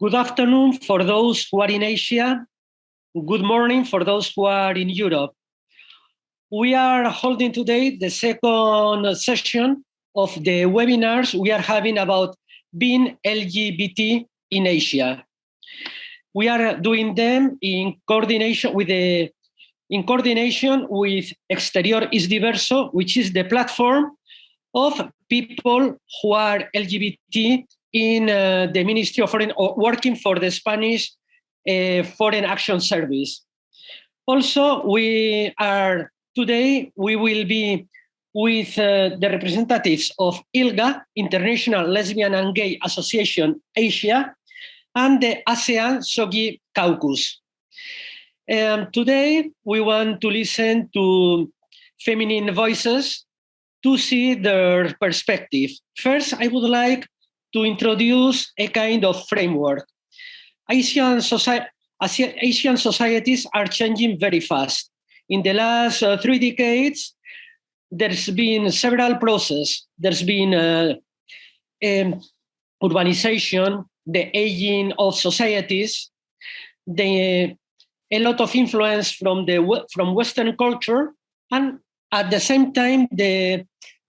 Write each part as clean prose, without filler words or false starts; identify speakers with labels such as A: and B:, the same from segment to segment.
A: Good afternoon for those who are in Asia. Good morning for those who are in Europe. We are holding today the second session of the webinars we are having about being LGBT in Asia. We are doing them in coordination with Exterior is Diverso, which is the platform of people who are LGBT in the Ministry of Foreign, or working for the Spanish Foreign Action Service. Also, we will be with the representatives of ILGA, International Lesbian and Gay Association Asia, and the ASEAN SOGIE Caucus. Today, we want to listen to feminine voices to see their perspective. First, I would like to introduce a kind of framework. Asian societies are changing very fast. In the last 3 decades, there's been several processes. There's been urbanization, the aging of societies, a lot of influence from Western culture, and at the same time, the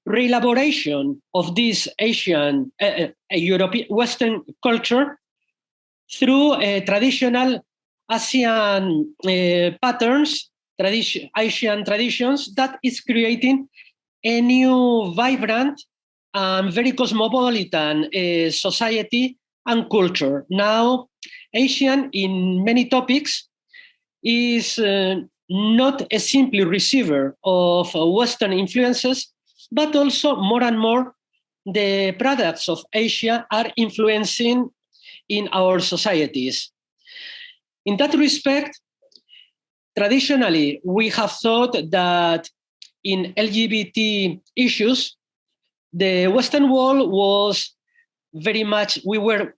A: reelaboration of this Asian, European, Western culture through traditional ASEAN patterns, Asian traditions, that is creating a new, vibrant, and very cosmopolitan society and culture. Now, Asian in many topics is not a simply receiver of Western influences, but also more and more the products of Asia are influencing in our societies. In that respect, traditionally, we have thought that in LGBT issues, the Western world we were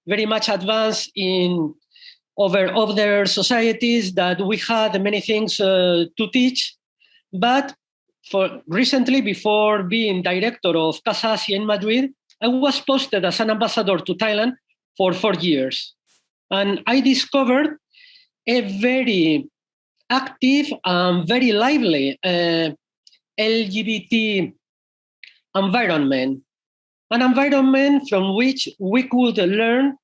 A: very much advanced over other societies, that we had many things to teach. But recently, before being director of Casa Asia in Madrid, I was posted as an ambassador to Thailand for 4 years. And I discovered a very active and very lively LGBT environment, an environment from which we could learn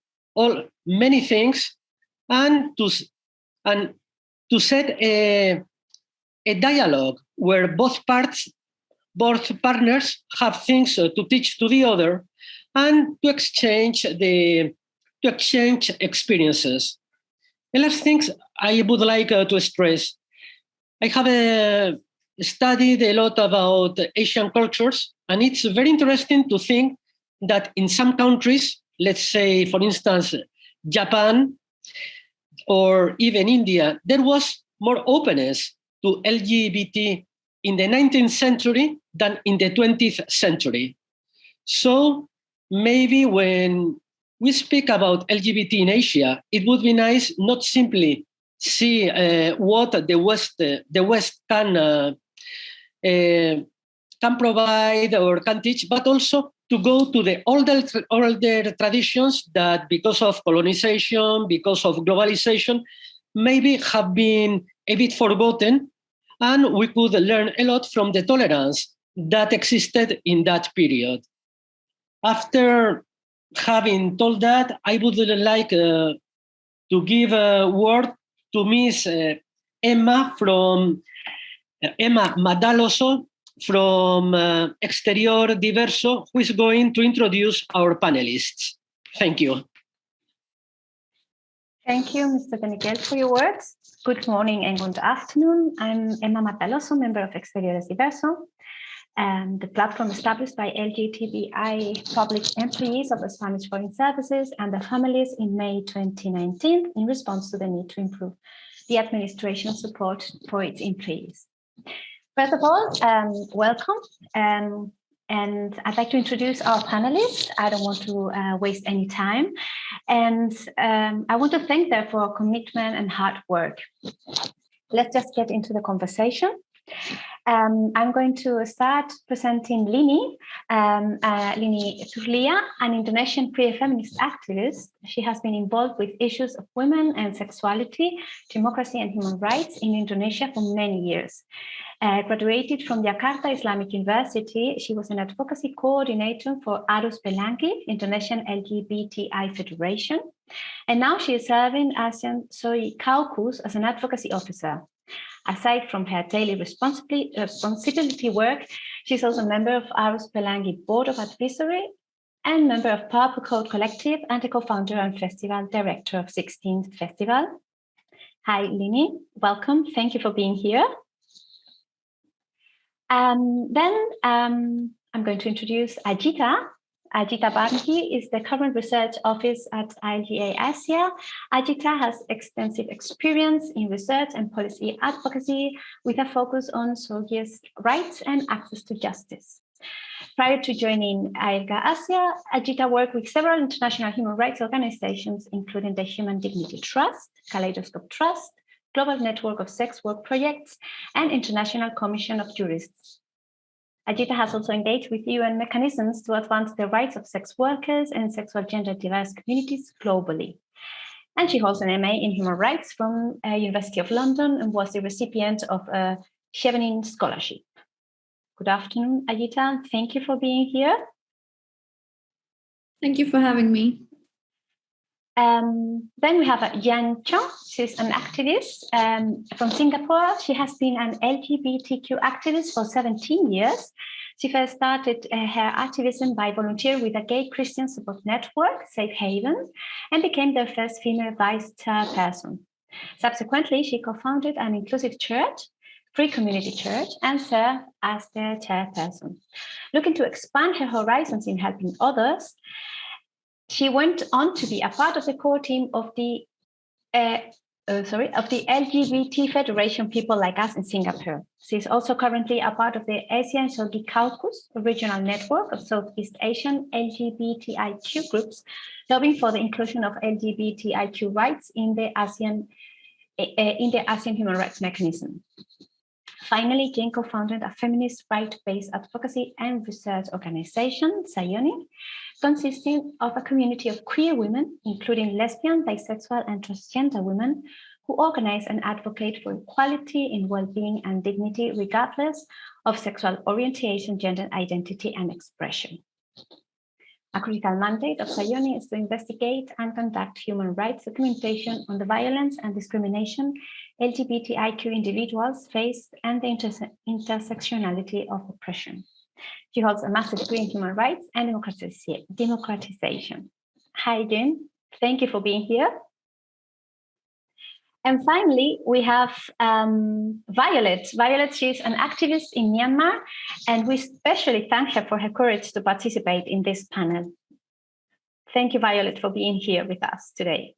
A: many things, and to set a dialogue where both partners have things to teach to the other, and to exchange experiences. The last things I would like to stress: I have studied a lot about Asian cultures, and it's very interesting to think that in some countries, let's say, for instance, Japan or even India, there was more openness to LGBT in the 19th century than in the 20th century. So maybe when we speak about LGBT in Asia, it would be nice not simply see what the West can provide or can teach, but also to go to the older traditions that, because of colonization, because of globalization, maybe have been a bit forgotten, and we could learn a lot from the tolerance that existed in that period. After having told that, I would like to give a word to Miss Emma Madaloso from Exterior Diverso, who is going to introduce our panelists. Thank you.
B: Thank you, Mr. De Miguel, for your words. Good morning and good afternoon. I'm Emma Madaloso, member of Exterior Diverso, and the platform established by LGBTI public employees of the Spanish Foreign Services and their families in May 2019 in response to the need to improve the administration support for its employees. First of all, welcome, and I'd like to introduce our panelists. I don't want to waste any time, and I want to thank them for commitment and hard work. Let's just get into the conversation. I'm going to start presenting Lini. Lini Turlia, an Indonesian queer feminist activist. She has been involved with issues of women and sexuality, democracy and human rights in Indonesia for many years. Graduated from Jakarta Islamic University, she was an advocacy coordinator for Arus Pelangi, Indonesian LGBTI Federation. And now she is serving ASEAN SOGIE Caucus as an advocacy officer. Aside from her daily responsibility work, she's also a member of Arus Pelangi Board of Advisory and member of Purple Code Collective and a co-founder and festival director of 16th Festival. Hi, Lini. Welcome. Thank you for being here. I'm going to introduce Ajita. Ajita Bangi is the current research office at ILGA Asia. Ajita has extensive experience in research and policy advocacy with a focus on SOGIE's rights and access to justice. Prior to joining ILGA Asia, Ajita worked with several international human rights organizations, including the Human Dignity Trust, Kaleidoscope Trust, Global Network of Sex Work Projects, and International Commission of Jurists. Ajita has also engaged with UN mechanisms to advance the rights of sex workers and sexual gender diverse communities globally. And she holds an MA in Human Rights from University of London and was the recipient of a Chevening Scholarship. Good afternoon, Ajita. Thank you for being here.
C: Thank you for having me.
B: Then we have Yan Chong. She's an activist from Singapore. She has been an LGBTQ activist for 17 years. She first started her activism by volunteering with a gay Christian support network, Safe Haven, and became their first female vice chairperson. Subsequently, she co-founded an inclusive church, Free Community Church, and served as their chairperson. Looking to expand her horizons in helping others, she went on to be a part of the core team of the LGBT Federation People Like Us in Singapore. She is also currently a part of the ASEAN SOGIE Caucus, a regional network of Southeast Asian LGBTIQ groups, lobbying for the inclusion of LGBTIQ rights in the ASEAN Human Rights Mechanism. Finally, Jane co-founded a feminist right-based advocacy and research organization, Sayoni, consisting of a community of queer women, including lesbian, bisexual, and transgender women, who organize and advocate for equality in well-being and dignity, regardless of sexual orientation, gender identity, and expression. A critical mandate of Sayoni is to investigate and conduct human rights documentation on the violence and discrimination LGBTIQ individuals face and the intersectionality of oppression. She holds a master's degree in human rights and democratization. Hi, Jen. Thank you for being here. And finally, we have Violet. Violet, she's an activist in Myanmar, and we especially thank her for her courage to participate in this panel. Thank you, Violet, for being here with us today.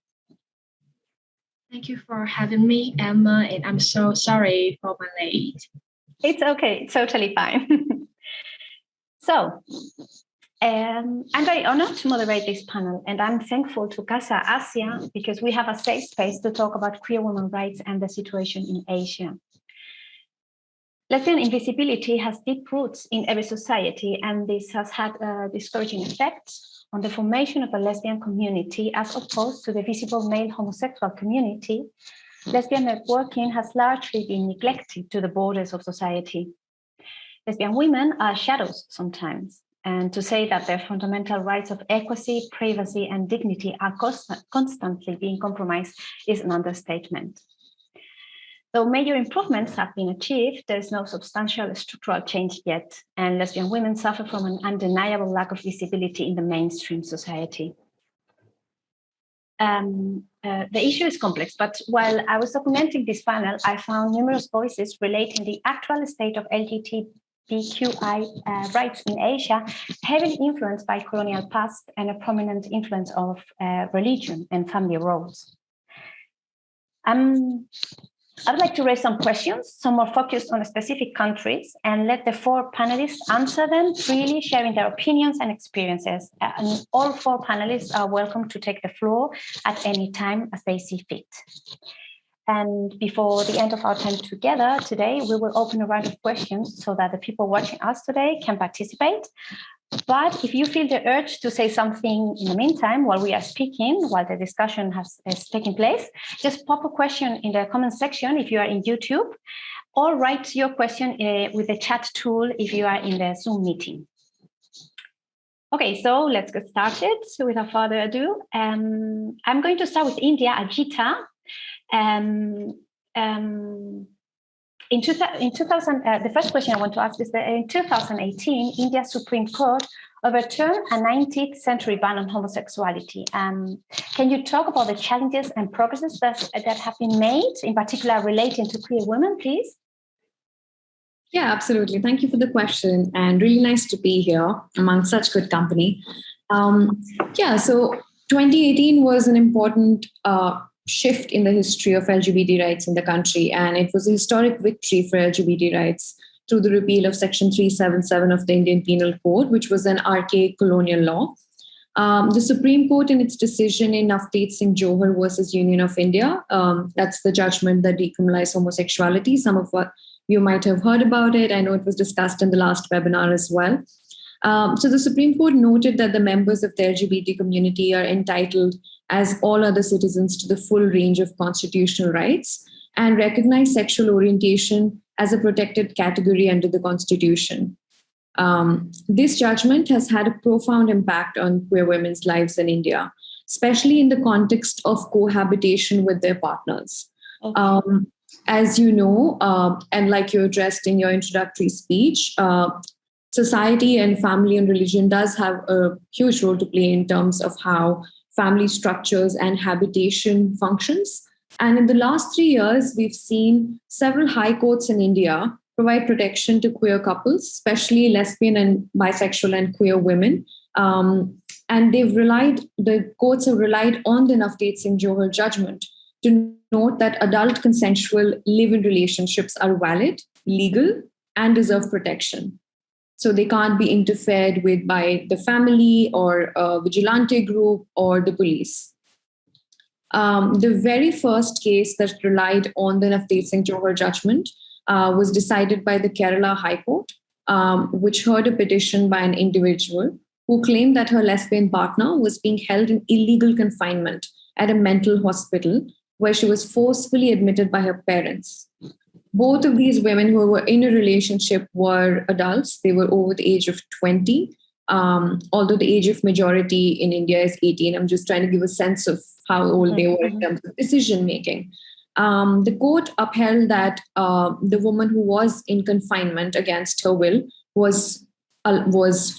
C: Thank you for having me, Emma, and I'm so sorry for my late.
B: It's okay, it's totally fine. So, I'm very honored to moderate this panel, and I'm thankful to Casa Asia because we have a safe space to talk about queer women's rights and the situation in Asia. Lesbian invisibility has deep roots in every society, and this has had a discouraging effect on the formation of a lesbian community as opposed to the visible male homosexual community. Lesbian networking has largely been neglected to the borders of society. Lesbian women are shadows sometimes, and to say that their fundamental rights of equality, privacy, and dignity are constantly being compromised is an understatement. Though major improvements have been achieved, there is no substantial structural change yet, and lesbian women suffer from an undeniable lack of visibility in the mainstream society. The issue is complex, but while I was documenting this panel, I found numerous voices relating the actual state of LGBTQI rights in Asia, heavily influenced by colonial past and a prominent influence of religion and family roles. I would like to raise some questions, some more focused on specific countries, and let the four panelists answer them freely, sharing their opinions and experiences. And all four panelists are welcome to take the floor at any time as they see fit. And before the end of our time together today, we will open a round of questions so that the people watching us today can participate. But if you feel the urge to say something in the meantime, while we are speaking, while the discussion is taking place, just pop a question in the comment section if you are in YouTube, or write your question with the chat tool if you are in the Zoom meeting. Okay, so let's get started. So without further ado, I'm going to start with India, Ajita. In 2000, the first question I want to ask is that in 2018, India's Supreme Court overturned a 19th century ban on homosexuality. Can you talk about the challenges and progresses that have been made, in particular relating to queer women, please?
D: Yeah, absolutely. Thank you for the question, and really nice to be here among such good company. So 2018 was an important shift in the history of LGBT rights in the country, and it was a historic victory for LGBT rights through the repeal of Section 377 of the Indian Penal Code, which was an archaic colonial law. The Supreme Court, in its decision in Navteej Singh Johar versus Union of India, that's the judgment that decriminalized homosexuality. Some of what you might have heard about it. I know it was discussed in the last webinar as well. So the Supreme Court noted that the members of the LGBT community are entitled, as all other citizens, to the full range of constitutional rights and recognize sexual orientation as a protected category under the Constitution. This judgment has had a profound impact on queer women's lives in India, especially in the context of cohabitation with their partners. Okay. As you know, and like you addressed in your introductory speech, society and family and religion does have a huge role to play in terms of how family structures and habitation functions. And in the last 3 years, we've seen several high courts in India provide protection to queer couples, especially lesbian and bisexual and queer women. And the courts have relied on the Navteej Singh Johar judgment to note that adult consensual live-in relationships are valid, legal, and deserve protection. So they can't be interfered with by the family or a vigilante group or the police. The very first case that relied on the Navteej Singh Johar judgment was decided by the Kerala High Court, which heard a petition by an individual who claimed that her lesbian partner was being held in illegal confinement at a mental hospital where she was forcefully admitted by her parents. Both of these women who were in a relationship were adults. They were over the age of 20, although the age of majority in India is 18. I'm just trying to give a sense of how old they were in terms of decision-making. The court upheld that the woman who was in confinement against her will was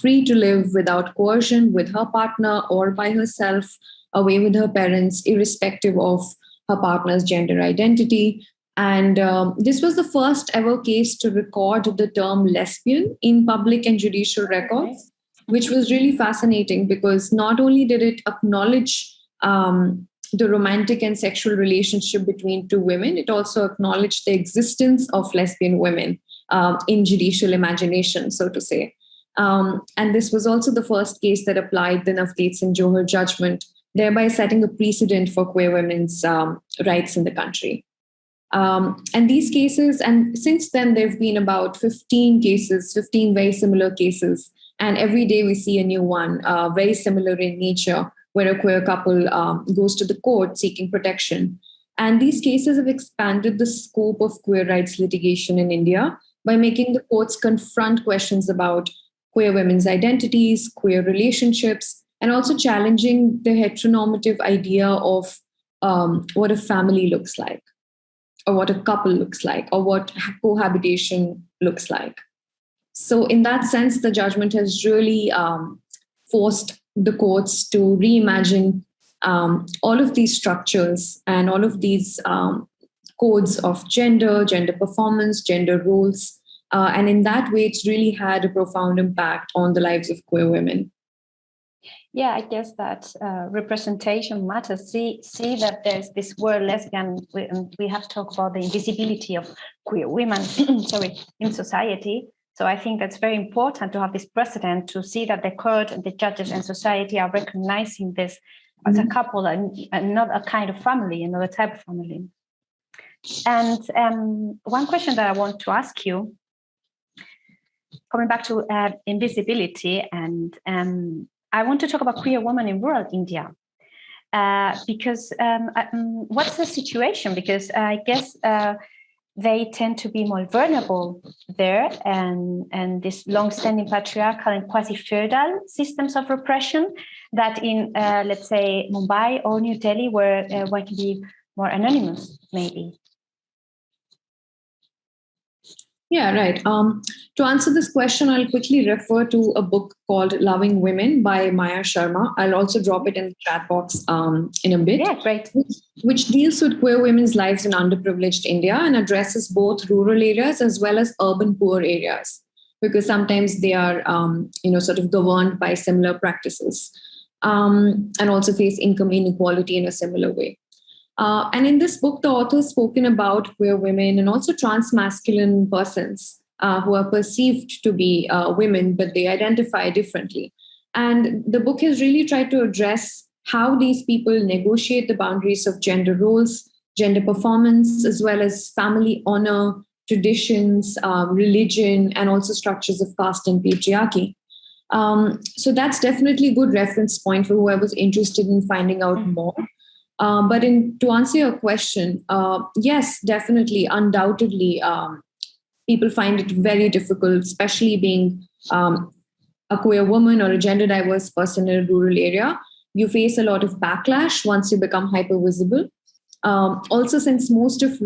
D: free to live without coercion with her partner or by herself, away with her parents, irrespective of her partner's gender identity. And this was the first ever case to record the term lesbian in public and judicial records, which was really fascinating because not only did it acknowledge the romantic and sexual relationship between two women, it also acknowledged the existence of lesbian women in judicial imagination, so to say. And this was also the first case that applied the Navteej Singh Johar judgment, thereby setting a precedent for queer women's rights in the country. And these cases, and since then, there have been about 15 very similar cases. And every day we see a new one, very similar in nature, where a queer couple goes to the court seeking protection. And these cases have expanded the scope of queer rights litigation in India by making the courts confront questions about queer women's identities, queer relationships, and also challenging the heteronormative idea of what a family looks like, or what a couple looks like, or what cohabitation looks like. So in that sense, the judgment has really forced the courts to reimagine all of these structures and all of these codes of gender performance, gender roles. And in that way, it's really had a profound impact on the lives of queer women.
B: Yeah, I guess that representation matters. See that there's this word lesbian. We have talked about the invisibility of queer women, in society. So I think that's very important to have this precedent to see that the court and the judges and society are recognizing this as a couple and not a kind of family, another type of family. And one question that I want to ask you, coming back to invisibility, and I want to talk about queer women in rural India. Because what's the situation? Because I guess they tend to be more vulnerable there, and this long-standing patriarchal and quasi-feudal systems of repression that in, let's say, Mumbai or New Delhi, where one can be more anonymous, maybe.
D: Yeah, right. To answer this question, I'll quickly refer to a book called Loving Women by Maya Sharma. I'll also drop it in the chat box in a bit.
B: Yeah, great.
D: Which deals with queer women's lives in underprivileged India and addresses both rural areas as well as urban poor areas, because sometimes they are, sort of governed by similar practices and also face income inequality in a similar way. And in this book, the author has spoken about queer women and also trans-masculine persons who are perceived to be women, but they identify differently. And the book has really tried to address how these people negotiate the boundaries of gender roles, gender performance, as well as family honor, traditions, religion, and also structures of caste and patriarchy. So that's definitely a good reference point for whoever's interested in finding out more. But to answer your question, yes, definitely, undoubtedly, people find it very difficult, especially being a queer woman or a gender diverse person in a rural area. You face a lot of backlash once you become hyper visible. Also, since most of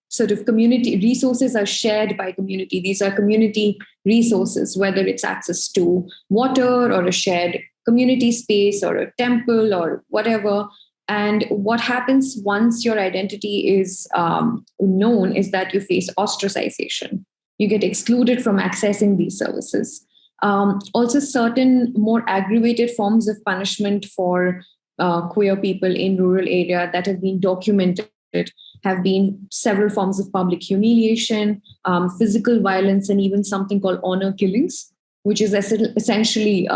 D: sort of community resources are shared by community, these are community resources, whether it's access to water or a shared community space or a temple or whatever. And what happens once your identity is known is that you face ostracization. You get excluded from accessing these services. Also, certain more aggravated forms of punishment for queer people in rural area that have been documented have been several forms of public humiliation, physical violence, and even something called honor killings, which is essentially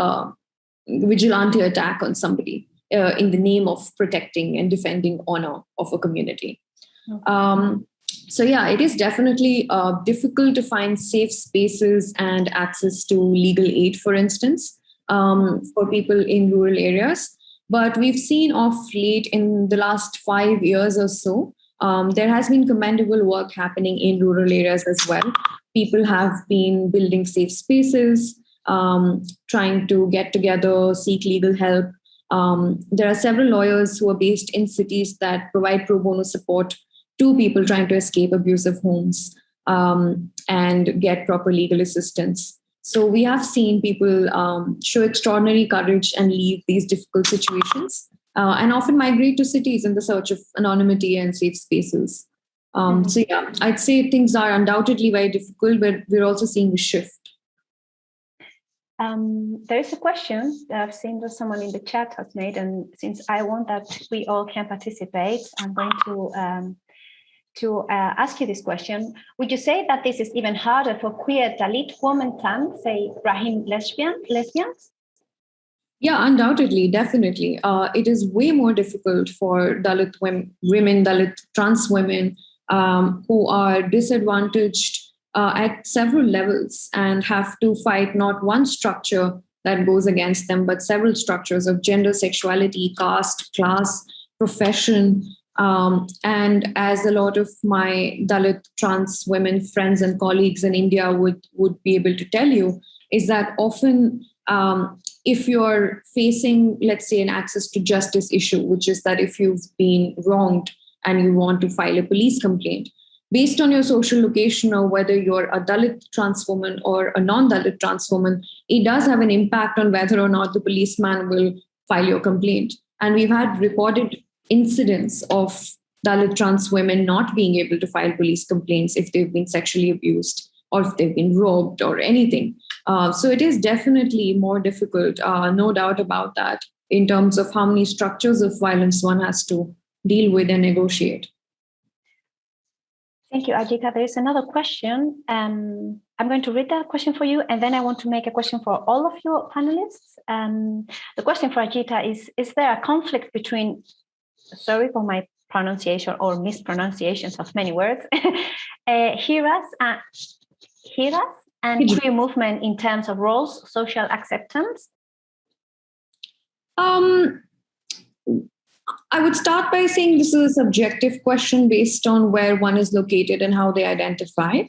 D: vigilante attack on somebody in the name of protecting and defending honor of a community. Okay. So yeah, it is definitely difficult to find safe spaces and access to legal aid, for instance, for people in rural areas. But we've seen of late in the last 5 years or so, there has been commendable work happening in rural areas as well. People have been building safe spaces, trying to get together, seek legal help. There are several lawyers who are based in cities that provide pro bono support to people trying to escape abusive homes and get proper legal assistance. So we have seen people show extraordinary courage and leave these difficult situations and often migrate to cities in the search of anonymity and safe spaces. So yeah, I'd say things are undoubtedly very difficult, but we're also seeing a shift.
B: There is a question that I've seen that someone in the chat has made, and since I want that we all can participate, I'm going to ask you this question. Would you say that this is even harder for queer Dalit women than, say, Brahmin lesbians?
D: Yeah, undoubtedly, definitely. It is way more difficult for Dalit women, Dalit trans women who are disadvantaged at several levels and have to fight not one structure that goes against them, but several structures of gender, sexuality, caste, class, profession. And as a lot of my Dalit trans women friends and colleagues in India would be able to tell you, is that often if you're facing, let's say, an access to justice issue, which is that if you've been wronged and you want to file a police complaint, based on your social location or whether you're a Dalit trans woman or a non-Dalit trans woman, it does have an impact on whether or not the policeman will file your complaint. And we've had reported incidents of Dalit trans women not being able to file police complaints if they've been sexually abused or if they've been robbed or anything. So it is definitely more difficult, no doubt about that, in terms of how many structures of violence one has to deal with and negotiate.
B: Thank you, Ajita. There is another question. I'm going to read that question for you, and then I want to make a question for all of your panelists. The question for Ajita is there a conflict between, sorry for my pronunciation or mispronunciations of many words. Hiras and queer movement in terms of roles, social acceptance?
D: I would start by saying this is a subjective question based on where one is located and how they identify.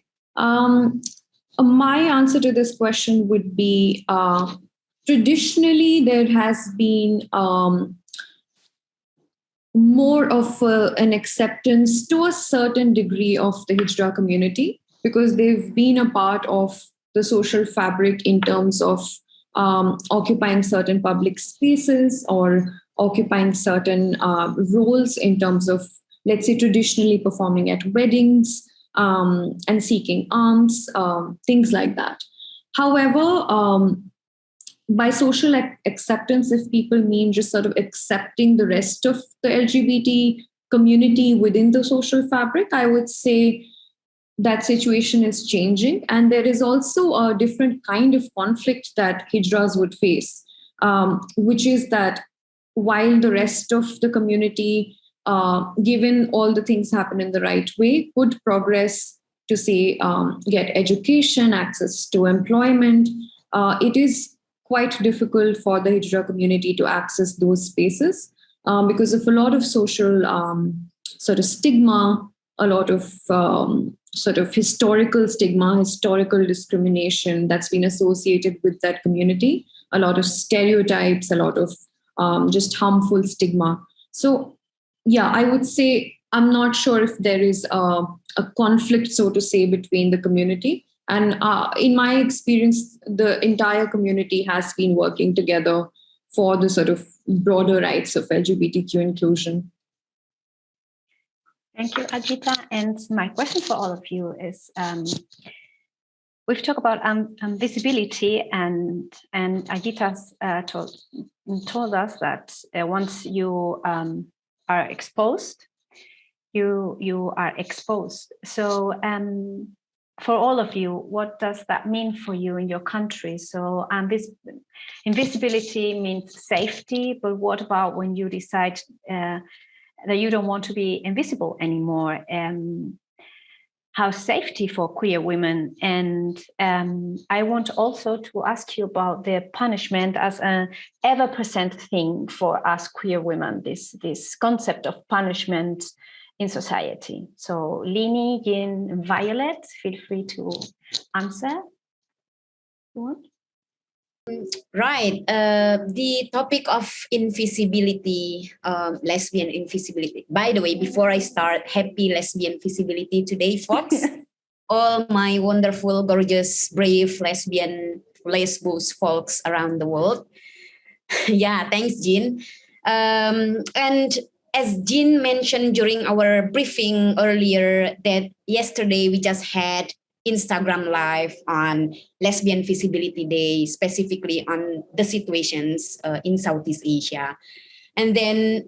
D: My answer to this question would be traditionally there has been more of an acceptance to a certain degree of the Hijra community because they've been a part of the social fabric in terms of occupying certain public spaces or occupying certain roles in terms of, let's say, traditionally performing at weddings and seeking alms, things like that. However, by social acceptance, if people mean just sort of accepting the rest of the LGBT community within the social fabric, I would say that situation is changing. And there is also a different kind of conflict that Hijras would face, which is that while the rest of the community, given all the things happen in the right way, could progress to say, get education, access to employment, it is quite difficult for the Hijra community to access those spaces because of a lot of social sort of stigma, a lot of sort of historical stigma, historical discrimination that's been associated with that community, a lot of stereotypes, a lot of just harmful stigma. So, yeah, I would say I'm not sure if there is a conflict, so to say, between the community. And in my experience, the entire community has been working together for the sort of broader rights of LGBTQ inclusion.
B: Thank you, Ajita. And my question for all of you is, we've talked about visibility, and Ajita's told us that once you are exposed, you are exposed. So for all of you, what does that mean for you in your country? So invisibility means safety, but what about when you decide that you don't want to be invisible anymore? How's safety for queer women? And I want also to ask you about the punishment as an ever-present thing for us queer women, this concept of punishment in society. So Lini, Yin, Violet, feel free to answer. You want?
E: Right. The topic of invisibility, lesbian invisibility. By the way, before I start, happy lesbian visibility today, folks. All my wonderful, gorgeous, brave lesbos folks around the world. Yeah, thanks, Jean. And as Jean mentioned during our briefing earlier, that yesterday we just had Instagram Live on Lesbian Visibility Day, specifically on the situations in Southeast Asia. And then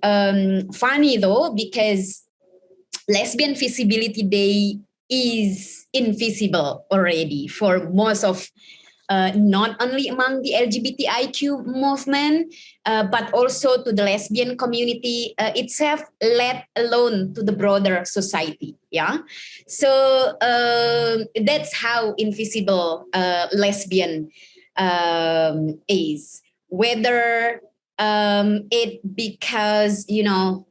E: funny though, because Lesbian Visibility Day is invisible already for most of not only among the LGBTIQ movement, but also to the lesbian community itself, let alone to the broader society. Yeah, so that's how invisible lesbian is. Whether it because the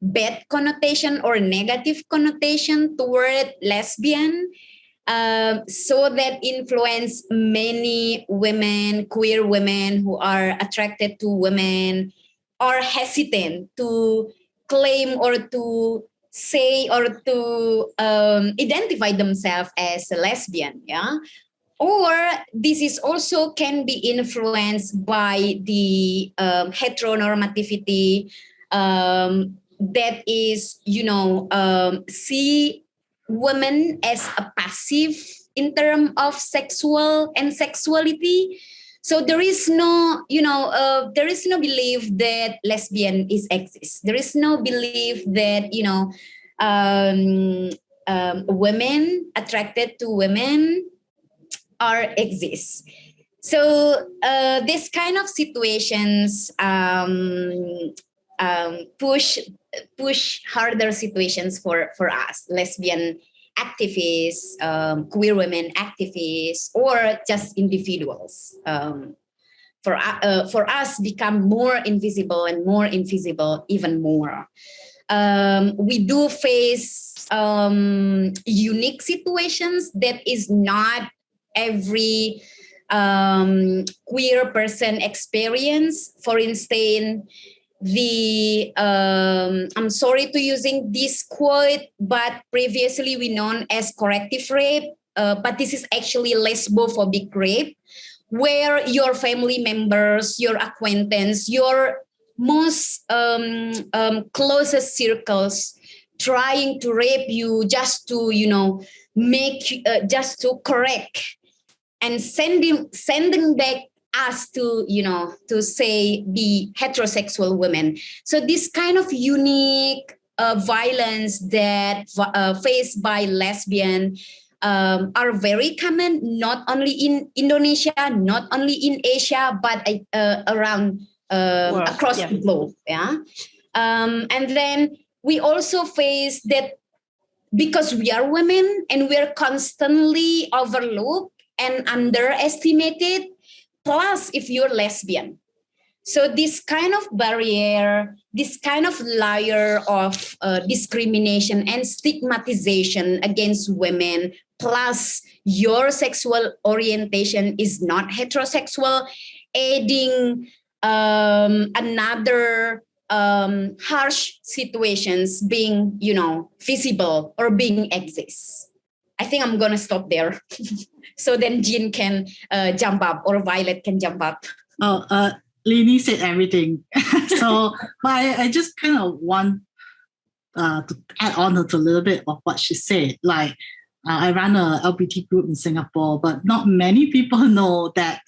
E: bad connotation or negative connotation toward lesbian. So that influence many women, queer women who are attracted to women, are hesitant to claim or to say or to identify themselves as a lesbian. Yeah, or this is also can be influenced by the heteronormativity that is, see women as a passive in terms of sexual and sexuality. So there is no, there is no belief that lesbian is exists. There is no belief that, women attracted to women are exist. So this kind of situations push harder situations for us, lesbian activists, queer women activists, or just individuals. For us, become more invisible and more invisible even more. We do face unique situations that is not every queer person experience. For instance, I'm sorry to using this quote, but previously we known as corrective rape, but this is actually lesbophobic rape, where your family members, your acquaintance, your most closest circles trying to rape you just to, just to correct and sending back us to, to say the heterosexual women. So this kind of unique violence that faced by lesbian are very common, not only in Indonesia, not only in Asia, but around across the globe. Yeah. And then we also face that because we are women and we are constantly overlooked and underestimated, plus if you're lesbian. So this kind of barrier, this kind of layer of discrimination and stigmatization against women, plus your sexual orientation is not heterosexual, adding another harsh situations being, visible or being exists. I think I'm going to stop there. So then Jean can jump up, or Violet can jump up.
F: Lini said everything. So I just kind of want to add on to a little bit of what she said. Like, I run a LGBT group in Singapore, but not many people know that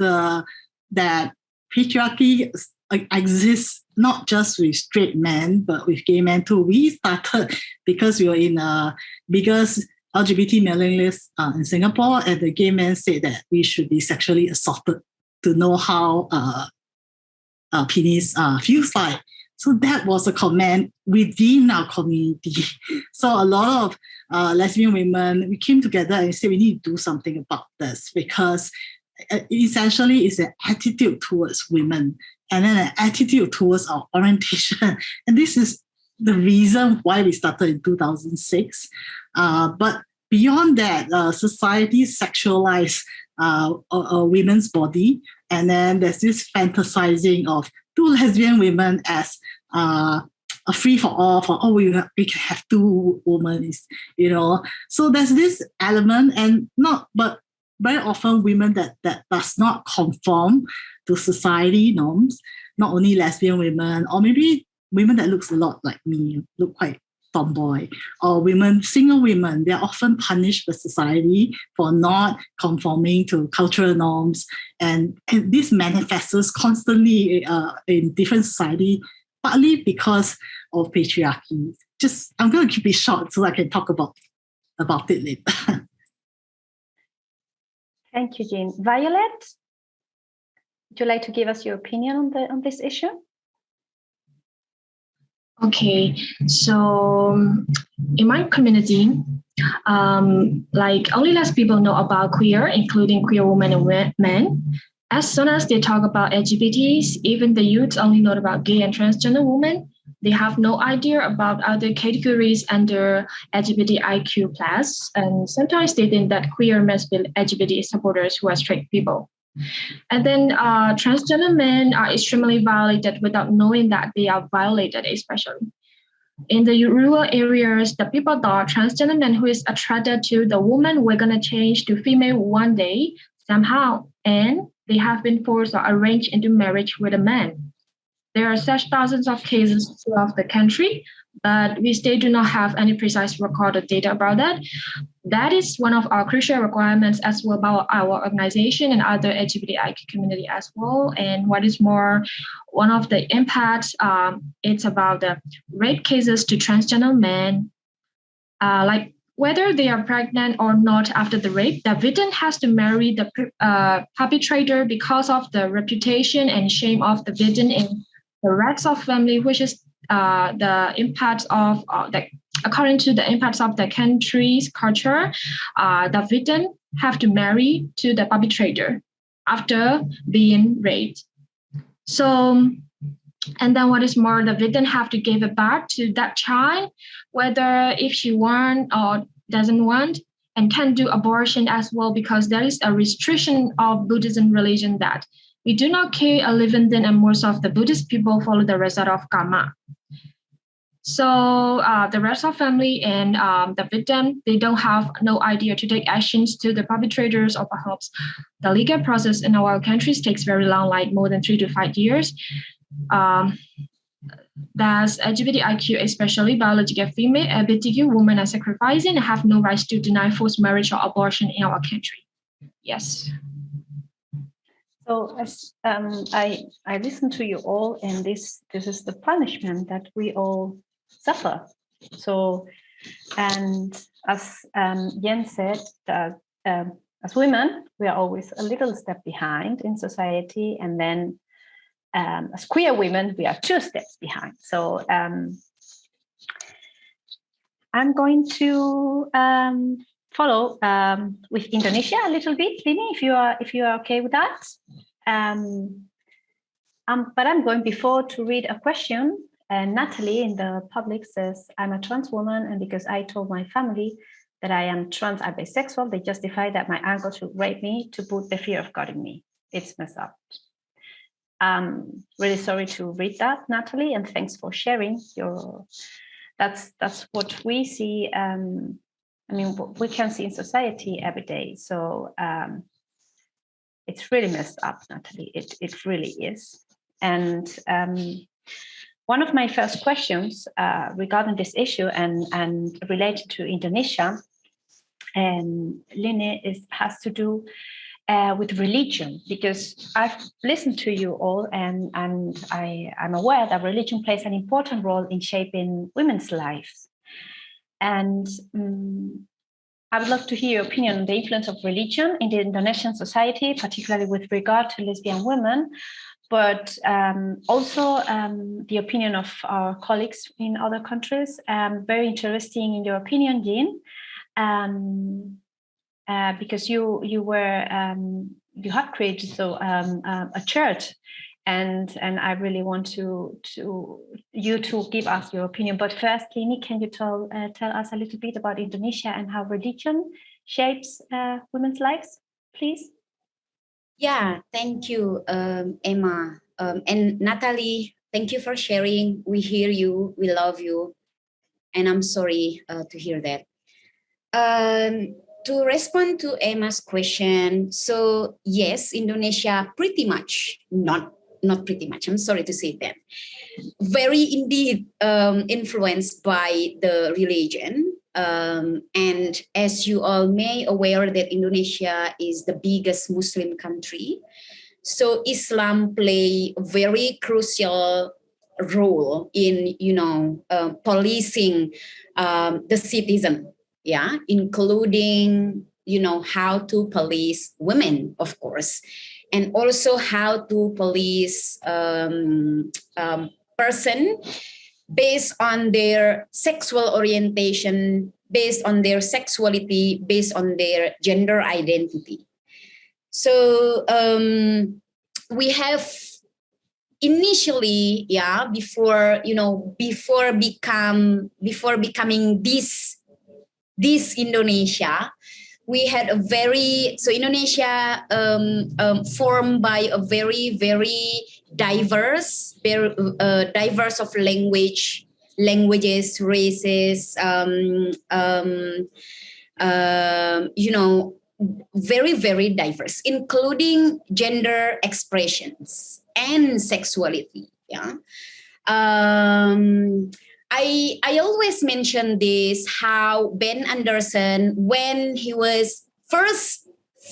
F: that patriarchy exists not just with straight men, but with gay men too. We started because we were in a biggest LGBT mailing list in Singapore, and the gay men said that we should be sexually assaulted to know how penis feels like. So that was a comment within our community. So a lot of lesbian women, we came together and said we need to do something about this, because essentially it's an attitude towards women and then an attitude towards our orientation. And this is the reason why we started in 2006. But beyond that, society sexualized women's body. And then there's this fantasizing of two lesbian women as a free for all, we can have two women, So there's this element, but very often women that does not conform to society norms, not only lesbian women, or maybe women that looks a lot like me, look quite tomboy, or single women, they're often punished by society for not conforming to cultural norms. And this manifests constantly in different society, partly because of patriarchy. I'm going to keep it short so I can talk about it later.
B: Thank you, Jean. Violet, would you like to give us your opinion on this issue?
C: Okay, so in my community, only less people know about queer, including queer women and men. As soon as they talk about LGBTs, even the youth only know about gay and transgender women. They have no idea about other categories under LGBTIQ+, and sometimes they think that queer must be LGBT supporters who are straight people. And then transgender men are extremely violated without knowing that they are violated, especially. In the rural areas, the people thought transgender men who is attracted to the woman were going to change to female one day, somehow, and they have been forced or arranged into marriage with a man. There are such thousands of cases throughout the country, but we still do not have any precise recorded data about that. That is one of our crucial requirements as well about our organization and other LGBTIQ community as well. And what is more, one of the impacts, it's about the rape cases to transgender men, whether they are pregnant or not after the rape, the victim has to marry the perpetrator because of the reputation and shame of the victim in the rest of family, which is the impacts of according to the impacts of the country's culture, the victim have to marry to the perpetrator after being raped. So, and then what is more, the victim have to give it back to that child, whether if she want or doesn't want, and can do abortion as well, because there is a restriction of Buddhism religion that we do not kill a living thing, and most of the Buddhist people follow the result of karma. So the rest of family and the victim, they don't have no idea to take actions to the perpetrators, or perhaps the legal process in our countries takes very long, like more than 3 to 5 years. Thus, LGBTIQ, especially biological female, LGBTQ women are sacrificing and have no rights to deny forced marriage or abortion in our country. Yes.
B: So as I listen to you all, and this is the punishment that we all suffer. So, and as Yen said, that as women, we are always a little step behind in society, and then as queer women, we are 2 steps behind. So I'm going to follow with Indonesia a little bit, Lini, if you are okay with that. But I'm going before to read a question. Natalie in the public says, I'm a trans woman, and because I told my family that I am trans and bisexual, they justify that my uncle should rape me to put the fear of God in me. It's messed up. Really sorry to read that, Natalie, and thanks for sharing your. That's what we see. What we can see in society every day. So it's really messed up, Natalie. It really is. And one of my first questions regarding this issue and related to Indonesia, and Lini, has to do with religion, because I've listened to you all, and I'm aware that religion plays an important role in shaping women's lives. And I would love to hear your opinion on the influence of religion in the Indonesian society, particularly with regard to lesbian women, but also the opinion of our colleagues in other countries. Very interesting in your opinion, Jean. Because you have created a church, and I really want to give us your opinion. But first, Lini, can you tell us a little bit about Indonesia and how religion shapes women's lives, please?
E: Yeah, thank you, Emma, and Natalie. Thank you for sharing. We hear you, we love you, and I'm sorry to hear that. To respond to Emma's question, so yes, Indonesia pretty much, not pretty much, I'm sorry to say that, very indeed influenced by the religion. And as you all may aware that Indonesia is the biggest Muslim country, so Islam play a very crucial role in, policing the citizen. Yeah, including, how to police women, of course, and also how to police person based on their sexual orientation, based on their sexuality, based on their gender identity. So we have initially, before becoming this Indonesia, we had Indonesia formed by a very, very diverse of languages, races, very, very diverse, including gender expressions and sexuality. Yeah. I always mention this, how Ben Anderson, when he was first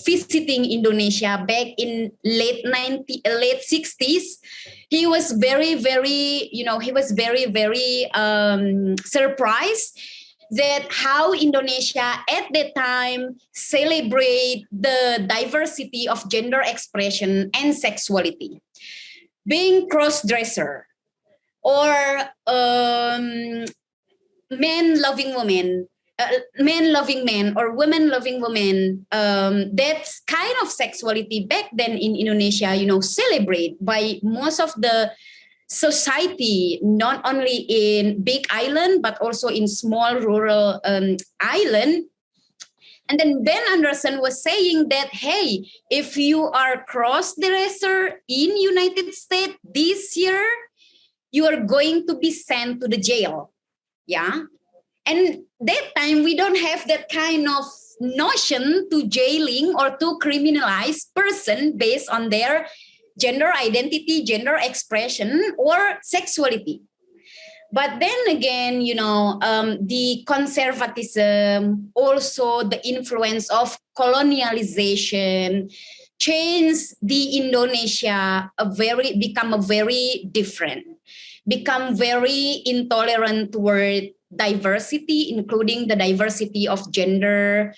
E: visiting Indonesia back in late 60s, he was very, very, surprised that how Indonesia at that time celebrate the diversity of gender expression and sexuality. Being cross-dresser, or men loving women, men loving men, or women loving women. That's kind of sexuality back then in Indonesia, celebrate by most of the society, not only in big island, but also in small rural island. And then Ben Anderson was saying that, hey, if you are cross-dresser in United States this year, you are going to be sent to the jail. Yeah. And that time, we don't have that kind of notion to jailing or to criminalize person based on their gender identity, gender expression, or sexuality. But then again, the conservatism, also the influence of colonialization, changed the Indonesia become very different, become very intolerant toward diversity, including the diversity of gender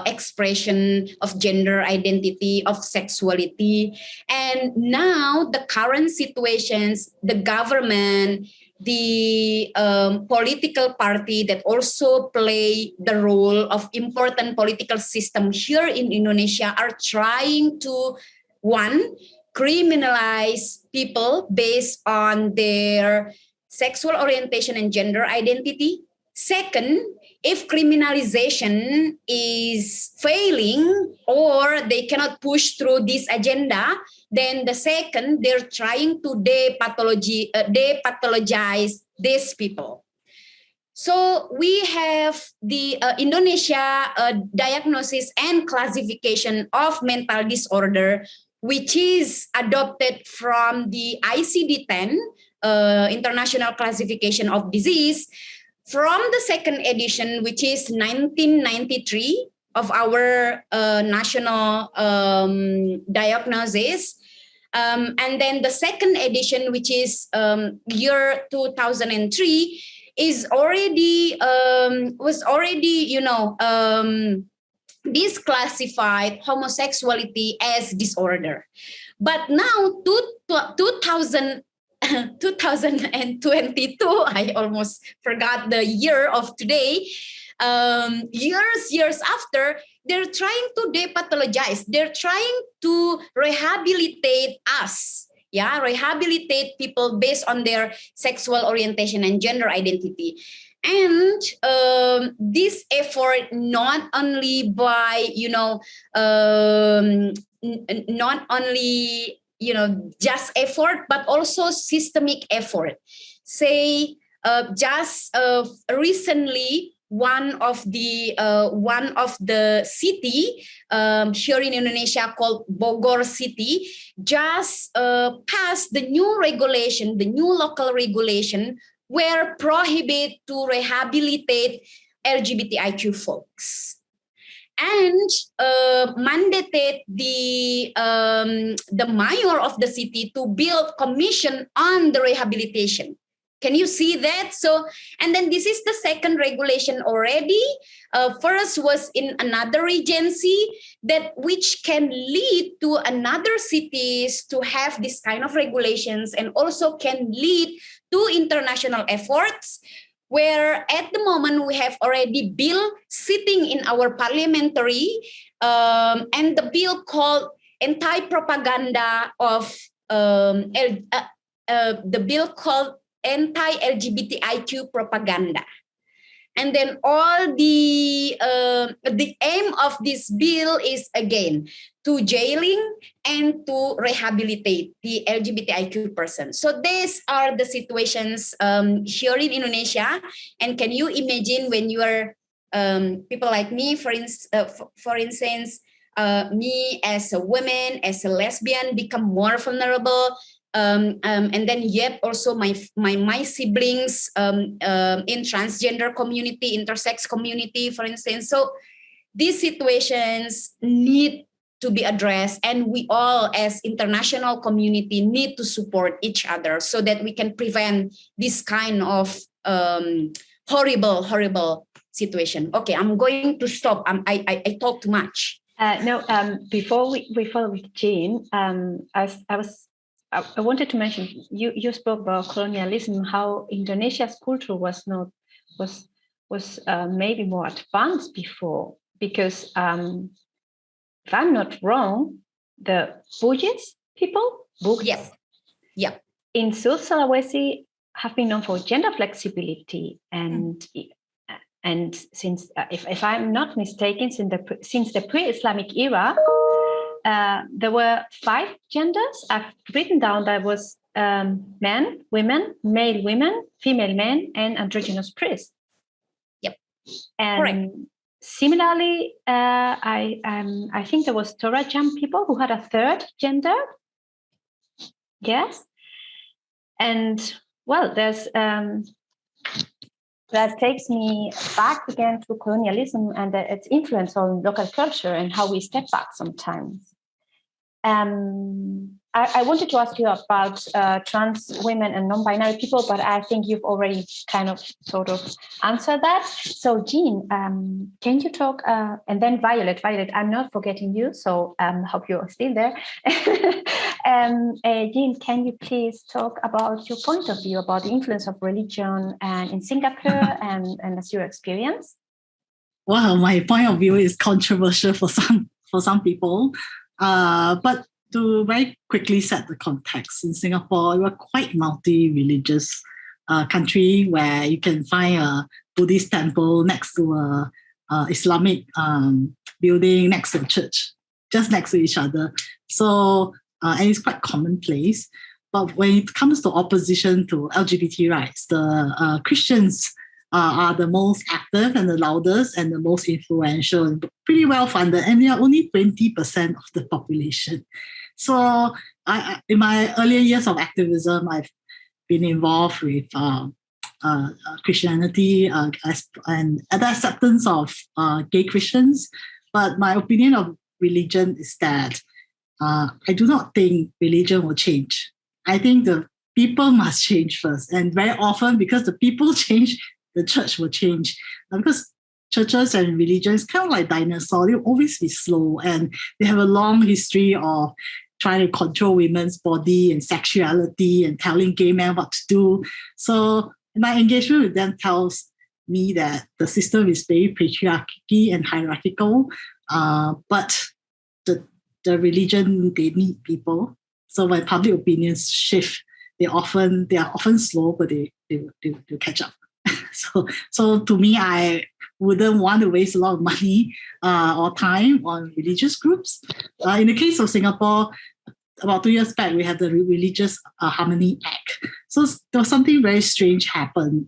E: expression, of gender identity, of sexuality. And now the current situations, the government, the political party that also play the role of important political system here in Indonesia are trying to, one, criminalize people based on their sexual orientation and gender identity. Second, if criminalization is failing or they cannot push through this agenda, then the second, they're trying to depathologize these people. So we have the Indonesia diagnosis and classification of mental disorder, which is adopted from the ICD-10, International Classification of Disease, from the second edition, which is 1993 of our national diagnosis. And then the second edition, which is year 2003, is already disclassified homosexuality as disorder. But now, 2022, I almost forgot the year of today, years after, they're trying to depathologize. They're trying to rehabilitate us. Yeah, rehabilitate people based on their sexual orientation and gender identity. And this effort not only by, not only, just effort, but also systemic effort. Say, just recently, one of the city here in Indonesia called Bogor City just passed the new regulation, the new local regulation, where prohibit to rehabilitate LGBTIQ folks, and mandated the mayor of the city to build commission on the rehabilitation. Can you see that? So, and then this is the second regulation already. First was in another regency, which can lead to another cities to have this kind of regulations, and also can lead to international efforts, where at the moment we have already bill sitting in our parliamentary, and the bill called anti-propaganda of the bill called anti-LGBTIQ propaganda. And then all the aim of this bill is, again, to jailing and to rehabilitate the LGBTIQ person. So these are the situations here in Indonesia. And can you imagine when you are people like me, for instance, me as a woman, as a lesbian, become more vulnerable. And then yet also my siblings in transgender community, intersex community, for instance. So these situations need to be addressed, and we all as international community need to support each other so that we can prevent this kind of horrible situation. Okay, I'm going to stop. I talk too much.
B: Before we follow with Jean, I I wanted to mention, you spoke about colonialism, how Indonesia's culture was maybe more advanced before, because if I'm not wrong, the Bugis people,
E: Yeah.
B: in South Sulawesi have been known for gender flexibility, and since if I'm not mistaken, since the pre-Islamic era, there were 5 genders. I've written down there was men, women, male women, female men, and androgynous priests.
E: Yep.
B: And
E: correct.
B: Similarly, I think there was Torajan people who had a 3rd gender. Yes. And well, there's that takes me back again to colonialism and its influence on local culture and how we step back sometimes. I wanted to ask you about trans women and non-binary people, but I think you've already kind of sort of answered that. So Jean, can you talk, and then Violet, I'm not forgetting you, so hope you're still there. Jean, can you please talk about your point of view about the influence of religion and in Singapore and as your experience?
F: Well, my point of view is controversial for some people. But to very quickly set the context, in Singapore, we're quite multi-religious country where you can find a Buddhist temple next to a Islamic building, next to a church, just next to each other. So, and it's quite commonplace. But when it comes to opposition to LGBT rights, the Christians are the most active and the loudest and the most influential and pretty well funded, and they are only 20% of the population. So in my earlier years of activism, I've been involved with Christianity and the acceptance of gay Christians. But my opinion of religion is that I do not think religion will change. I think the people must change first. And very often, because the people change, the church will change. Because churches and religions, kind of like dinosaurs, they'll always be slow, and they have a long history of trying to control women's body and sexuality and telling gay men what to do. So my engagement with them tells me that the system is very patriarchy and hierarchical, but the religion, they need people. So when public opinions shift, they are often slow, but they catch up. So to me, I wouldn't want to waste a lot of money or time on religious groups. In the case of Singapore, about 2 years back, we had the Religious Harmony Act. So there was something very strange happen.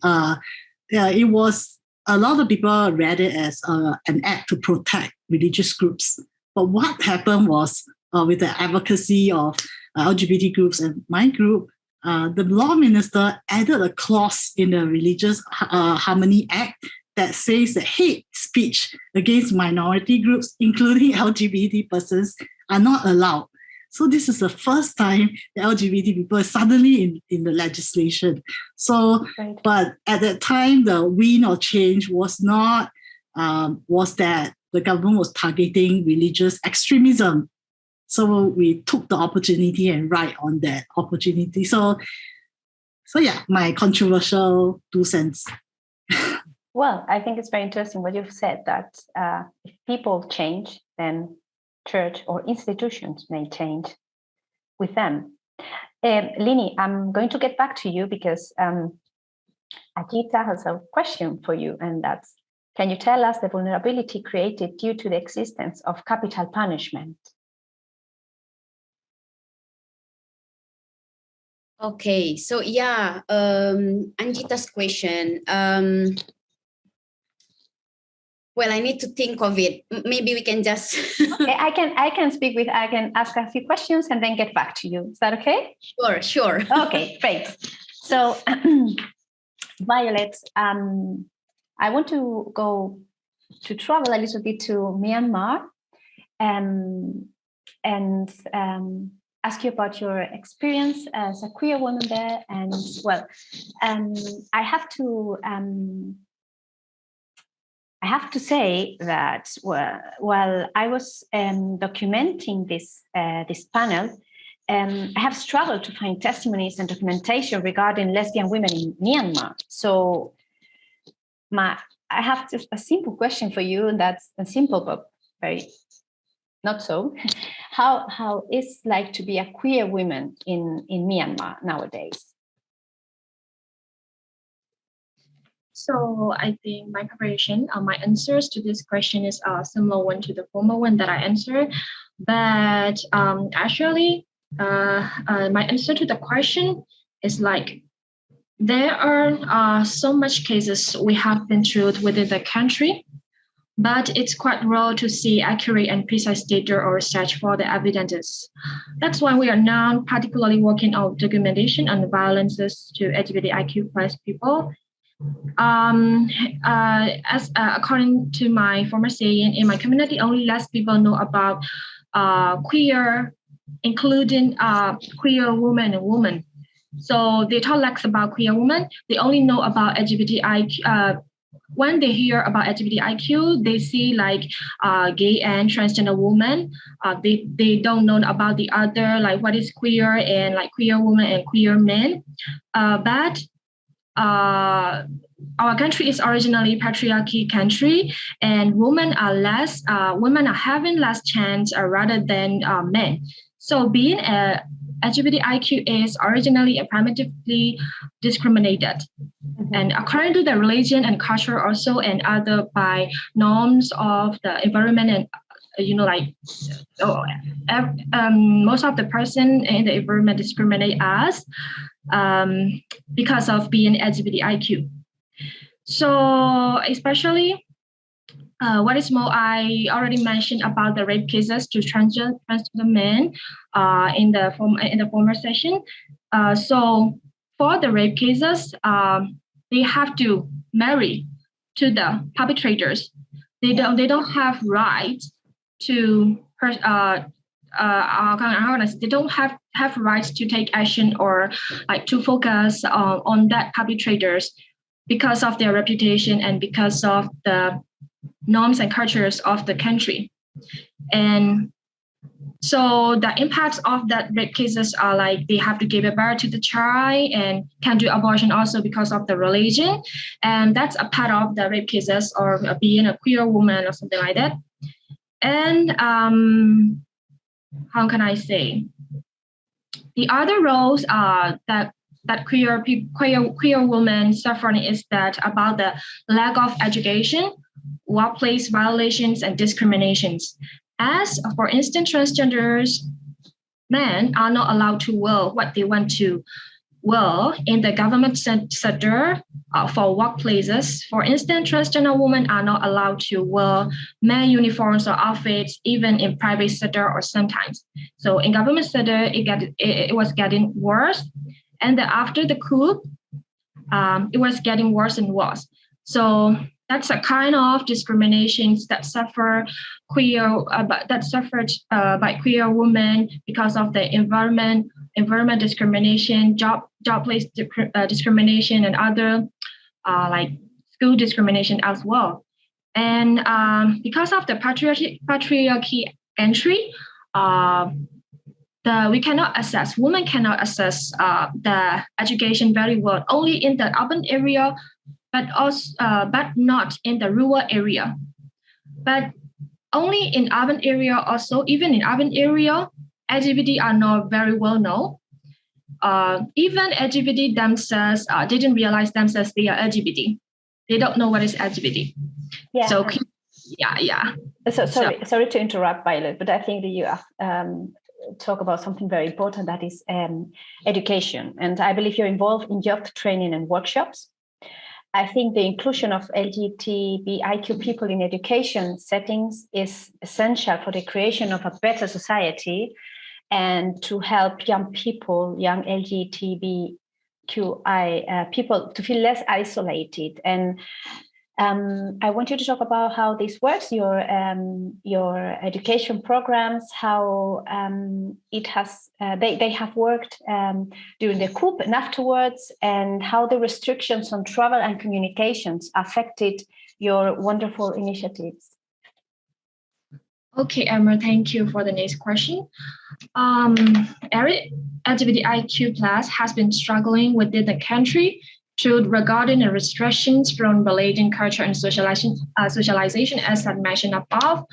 F: It was, a lot of people read it as an act to protect religious groups. But what happened was, with the advocacy of LGBT groups and my group, the law minister added a clause in the Religious Harmony Act that says that hate speech against minority groups, including LGBT persons, are not allowed. So this is the first time the LGBT people are suddenly in the legislation. So, right. But at that time, the win or change was not, was that the government was targeting religious extremism. So we took the opportunity and ride on that opportunity. So yeah, my controversial 2 cents.
B: Well, I think it's very interesting what you've said, that if people change, then church or institutions may change with them. Lini, I'm going to get back to you because Ajita has a question for you, and that's, can you tell us the vulnerability created due to the existence of capital punishment?
E: Okay, so yeah, Anjita's question. Well, I need to think of it. Maybe we can just.
B: Okay, I can ask a few questions and then get back to you. Is that okay?
E: Sure.
B: Okay, great. So, Violet, I want to travel a little bit to Myanmar, and ask you about your experience as a queer woman there. And well, I have to say that while I was documenting this panel, I have struggled to find testimonies and documentation regarding lesbian women in Myanmar. So I have just a simple question for you, and that's a simple but very not so. How is like to be a queer woman in Myanmar nowadays?
C: So I think my preparation, my answers to this question is a similar one to the former one that I answered. But actually, my answer to the question is like, there are so much cases we have been through within the country, but it's quite rare to see accurate and precise data or research for the evidences. That's why we are now particularly working on documentation on the violences to LGBTIQ+ people. According to my former saying, in my community, only less people know about queer, including queer women and women. So they talk less about queer women. They only know about LGBTIQ. When they hear about LGBTIQ, they see like gay and transgender women. They don't know about the other, like what is queer and like queer women and queer men. But our country is originally patriarchy country, and women are having less chance rather than men. So being a LGBTIQ is originally primitively discriminated. Mm-hmm. And according to the religion and culture also, and other by norms of the environment, and most of the person in the environment discriminate us because of being LGBTIQ. So especially what is more, I already mentioned about the rape cases to transgender men in the former session. So for the rape cases, they have to marry to the perpetrators. They don't have right to they don't have rights to take action or like to focus on that perpetrators because of their reputation and because of the norms and cultures of the country. And so the impacts of that rape cases are like they have to give birth to the child and can do abortion also because of the religion. And that's a part of the rape cases or being a queer woman or something like that. And how can I say? The other roles that queer women suffering is that about the lack of education, workplace violations, and discriminations. As, for instance, transgenders, men are not allowed to wear what they want to wear in the government sector for workplaces. For instance, transgender women are not allowed to wear men uniforms or outfits, even in private sector or sometimes. So in government sector, it was getting worse. And then after the coup, it was getting worse and worse. So that's a kind of discriminations that suffered by queer women because of the environment discrimination, job place discrimination, and other like school discrimination as well. And because of the patriarchy entry, women cannot access the education very well, only in the urban area, but not in the rural area. But only in urban area also, even in urban area, LGBT are not very well known. Even LGBT themselves didn't realize themselves they are LGBT. They don't know what is LGBT.
B: Yeah.
C: So yeah.
B: So sorry to interrupt, Violet, but I think that you talk about something very important, that is education. And I believe you're involved in job training and workshops. I think the inclusion of LGBTIQ people in education settings is essential for the creation of a better society and to help young LGBTQI people to feel less isolated. And I want you to talk about how this works, your education programs, how they have worked during the coup and afterwards, and how the restrictions on travel and communications affected your wonderful initiatives.
C: Okay, Emma, thank you for the next question. LGBTIQ plus has been struggling within the country through regarding the restrictions from relating culture and socialization as I mentioned above.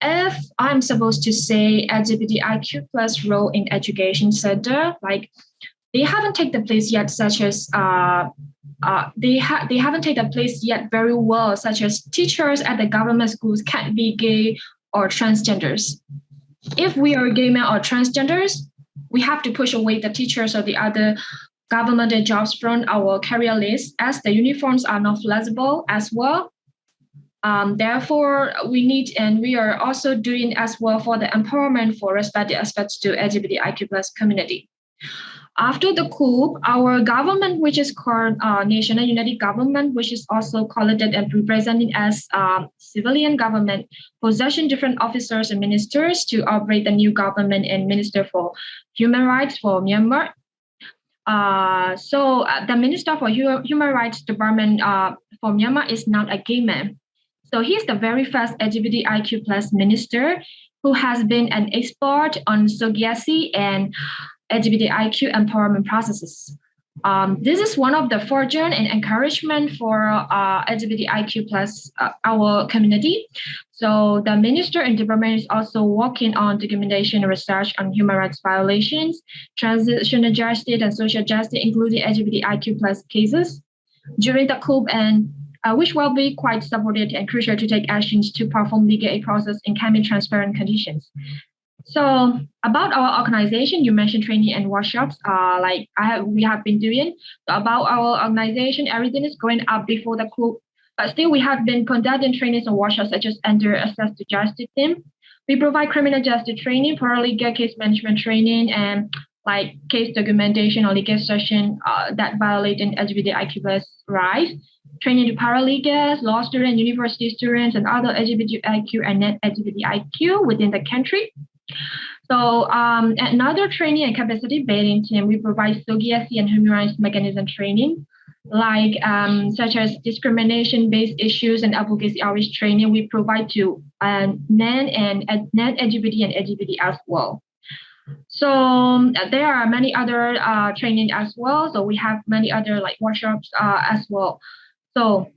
C: If I'm supposed to say LGBTIQ plus role in education center, like they haven't taken the place yet, such as they haven't taken the place yet very well, such as teachers at the government schools can't be gay or transgenders. If we are gay men or transgenders, we have to push away the teachers or the other government jobs from our career list, as the uniforms are not flexible as well. Therefore, we are also doing as well for the empowerment for respective aspects to LGBTIQ plus community. After the coup, our government, which is called National Unity Government, which is also called and represented as civilian government, possession different officers and ministers to operate the new government and Minister for Human Rights for Myanmar. So the Minister for Human Rights Department for Myanmar is not a gay man. So he's the very first LGBTIQ plus minister who has been an expert on surrogacy and LGBTIQ empowerment processes. This is one of the fortune and encouragement for LGBTIQ plus our community. So the minister and department is also working on documentation and research on human rights violations, transitional justice and social justice, including LGBTIQ plus cases during the coup, and which will be quite supported and crucial to take actions to perform legal aid process in climate transparent conditions. So about our organization, you mentioned training and workshops. We have been doing. So about our organization, everything is going up before the coup, but still we have been conducting trainings and workshops such as under access to justice team. We provide criminal justice training, paralegal case management training, and like case documentation or legal session that violate an LGBTIQ plus rights. Training to paralegals, law students, university students, and other LGBTIQ and non-LGBTIQ within the country. So another training and capacity building team, we provide surrogacy and human rights mechanism training, like such as discrimination-based issues and advocacy outreach training. We provide to non LGBT and LGBT as well. So there are many other training as well. So we have many other like workshops as well. So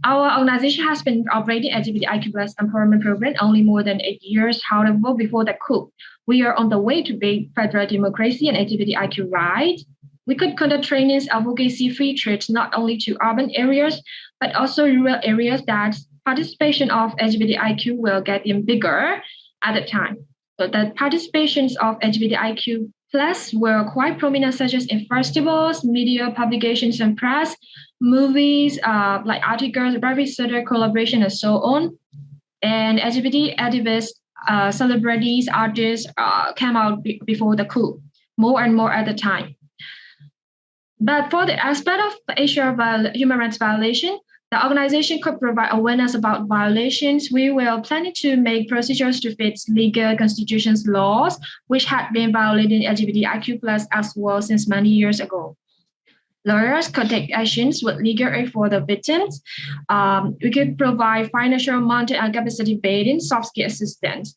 C: our organization has been operating LGBTIQ plus empowerment program only more than 8 years. However, before the coup, we are on the way to build federal democracy and LGBTIQ rights. We could conduct trainings, advocacy, free trips, not only to urban areas, but also rural areas that participation of LGBTIQ will get in bigger at the time. So the participations of LGBTIQ plus were quite prominent, such as in festivals, media, publications, and press, movies, like articles, private sector collaboration, and so on. And LGBT activists, celebrities, artists came out before the coup, more and more at the time. But for the aspect of the issue of human rights violation, the organization could provide awareness about violations. We will plan to make procedures to fit legal constitutions laws, which had been violated in LGBTIQ plus as well since many years ago. Lawyers could take actions with legal aid for the victims. We could provide financial, monetary, and capacity building, soft skill assistance.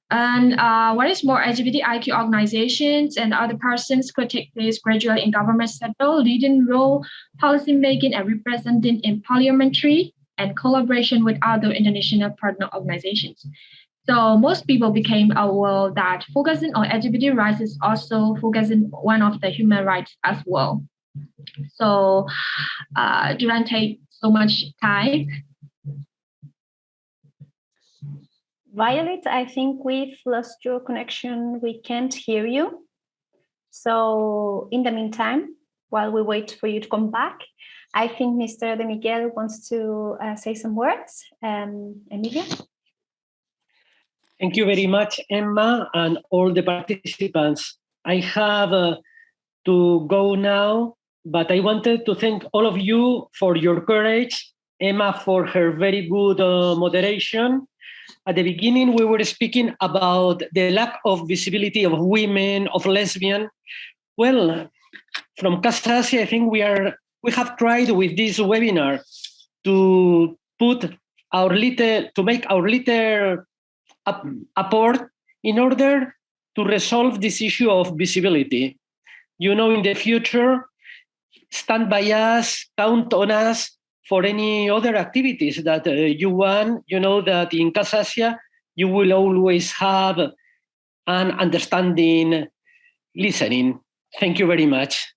C: And what is more, LGBTIQ organizations and other persons could take place gradually in government sector, leading role, policy making, and representing in parliamentary and collaboration with other international partner organizations. So most people became aware that focusing on LGBT rights is also focusing one of the human rights as well. So do not take so much time.
B: Violet, I think we've lost your connection. We can't hear you. So in the meantime, while we wait for you to come back, I think Mr. De Miguel wants to say some words. Emilia?
A: Thank you very much, Emma, and all the participants. I have to go now, but I wanted to thank all of you for your courage, Emma for her very good moderation. At the beginning, we were speaking about the lack of visibility of women, of lesbians. Well, from Casa Asia, I think we have tried with this webinar to make our little apport in order to resolve this issue of visibility. In the future, stand by us, count on us for any other activities that you want. You know that in Casa Asia, you will always have an understanding listening. Thank you very much.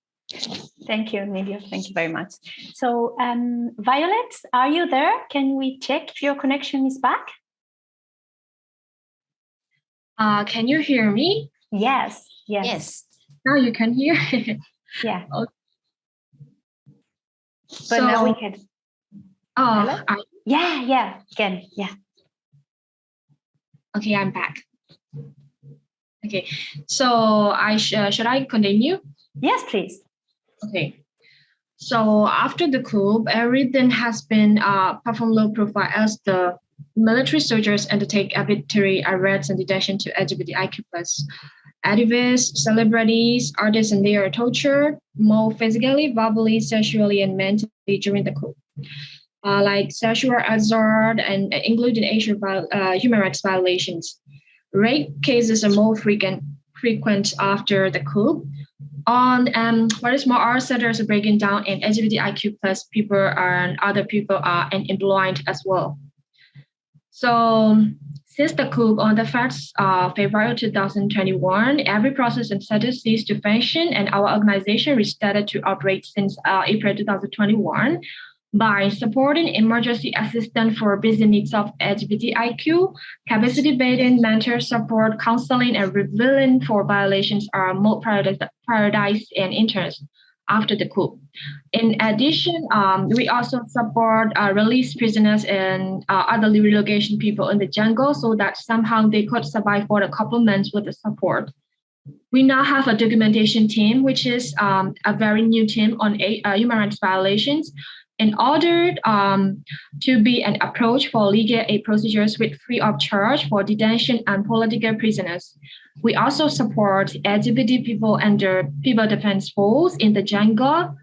B: Thank you, Emilio. Thank you very much. So, Violet, are you there? Can we check if your connection is back?
C: Can you hear me?
B: Yes.
C: Now you can hear.
B: Yeah.
C: Okay.
B: But now we can.
C: Oh,
B: Yeah. Again, yeah.
C: Okay, I'm back. Okay, so should I continue?
B: Yes, please.
C: Okay. So after the coup, everything has been performed low profile as the military soldiers undertake arbitrary arrests and detention to LGBTIQ+ activists, celebrities, artists, and they are tortured more physically, verbally, sexually, and mentally during the coup. Like sexual assault and including human rights violations. Rape cases are more frequent after the coup. What is more, our centers are breaking down, and LGBTIQ+ people and other people are employed as well. So since the coup on the 1st of February 2021, every process and status ceased to function, and our organization restarted to operate since April 2021 by supporting emergency assistance for basic needs of LGBTIQ, capacity building, mentor support, counseling, and revealing for violations are more prioritized and interest after the coup. In addition, we also support released prisoners and other relocation people in the jungle so that somehow they could survive for a couple of months with the support. We now have a documentation team, which is a very new team on human rights violations, in order to be an approach for legal aid procedures with free of charge for detention and political prisoners. We also support LGBT people under People Defense Force in the jungle,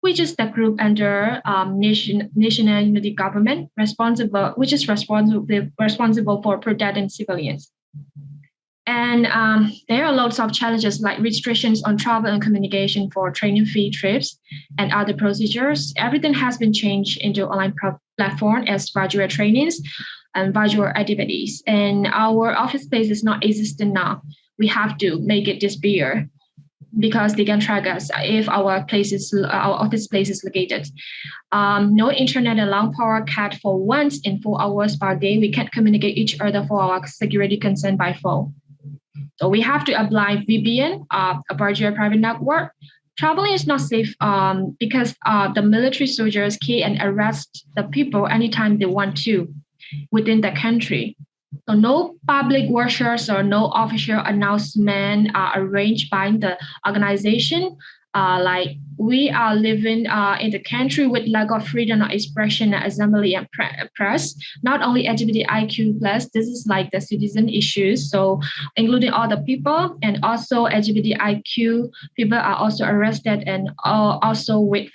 C: which is the group under National Unity Government responsible for protecting civilians. And there are lots of challenges like restrictions on travel and communication for training fee trips and other procedures. Everything has been changed into online platform as virtual trainings and virtual activities. And our office space is not existing now. We have to make it disappear because they can track us if our office place is located. No internet and long power cut for once in 4 hours per day. We can't communicate each other for our security concern by phone. So we have to apply VPN, a virtual private network. Traveling is not safe because the military soldiers can arrest the people anytime they want to within the country. So no public workshops or no official announcement are arranged by the organization. Like we are living in the country with lack of freedom of expression, assembly, and press. Not only LGBTIQ+, this is like the citizen issues. So including all the people, and also LGBTIQ people are also arrested and also with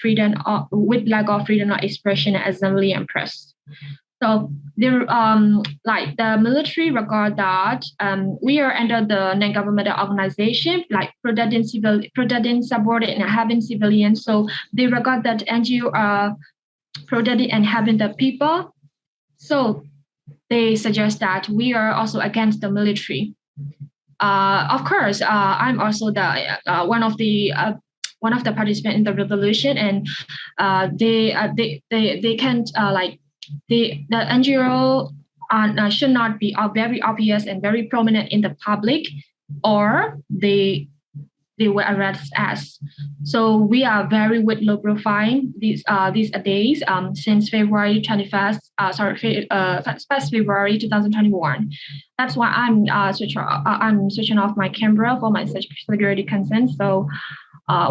C: lack of freedom of expression, assembly, and press. So there, like the military regard that we are under the non-governmental organization, like protecting subordinate and having civilians. So they regard that NGO are protecting and having the people. So they suggest that we are also against the military. Of course, I'm also the one of the participants in the revolution, and they can't like. The NGO should not be very obvious and very prominent in the public, or they will arrest us. So we are very with low profile these days since February 21st. February 2021. That's why I'm switching off my camera for my security concerns. So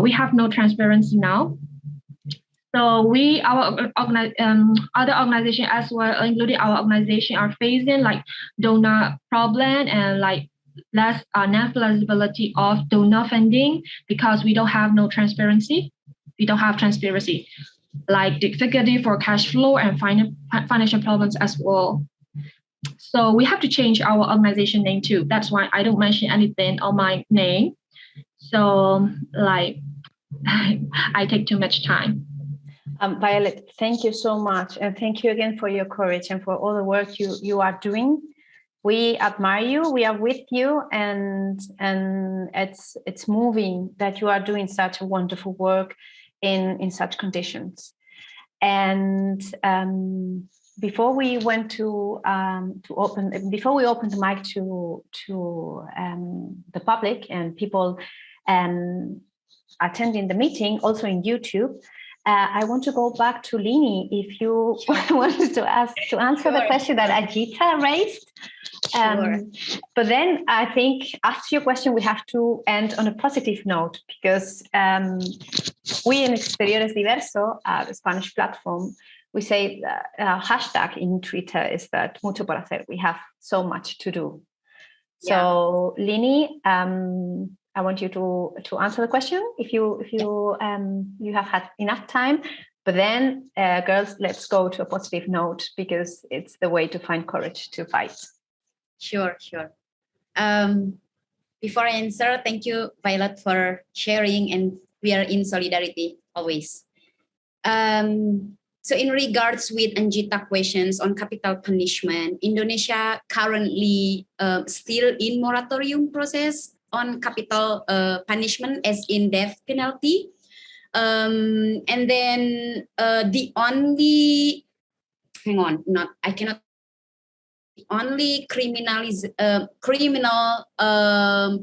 C: we have no transparency now. So other organizations as well, including our organization, are facing like donor problem and like less non-flexibility of donor funding because we don't have no transparency. We don't have transparency, like difficulty for cash flow and financial problems as well. So we have to change our organization name too. That's why I don't mention anything on my name. So like, I take too much time.
B: Violet, thank you so much. And thank you again for your courage and for all the work you are doing. We admire you, we are with you, and it's moving that you are doing such a wonderful work in such conditions. And before we open the mic to the public and people attending the meeting, also in YouTube, I want to go back to Lini if you wanted to answer the question that Ajita raised. But then I think after your question, we have to end on a positive note, because we in Exteriores Diverso, the Spanish platform, we say hashtag in Twitter is that mucho por hacer. We have so much to do. Yeah. So Lini, I want you to answer the question if you have had enough time. But then, girls, let's go to a positive note, because it's the way to find courage to fight.
E: Sure. Before I answer, thank you, Violet, for sharing, and we are in solidarity always. So in regards with Anjita questions on capital punishment, Indonesia currently still in moratorium process on capital punishment, as in death penalty. And then the only, only criminal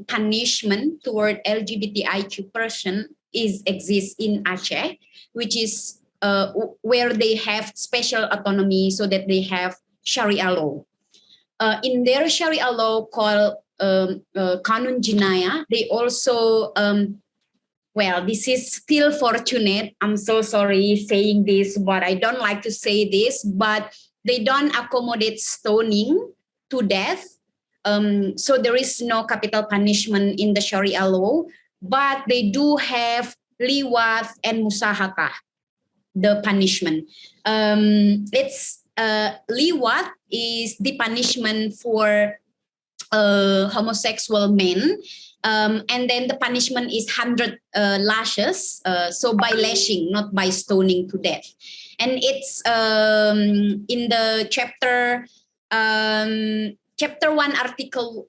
E: punishment toward LGBTIQ person exists in Aceh, which is where they have special autonomy, so that they have Sharia law. In their Sharia law called Kanun Jinayah, they also, well, this is still fortunate. I'm so sorry saying this, but I don't like to say this, but they don't accommodate stoning to death. So there is no capital punishment in the Sharia law, but they do have liwat and musahakah, the punishment. It's liwat is the punishment for homosexual men, and then the punishment is 100 lashes, so by lashing, not by stoning to death. And it's in the chapter 1, article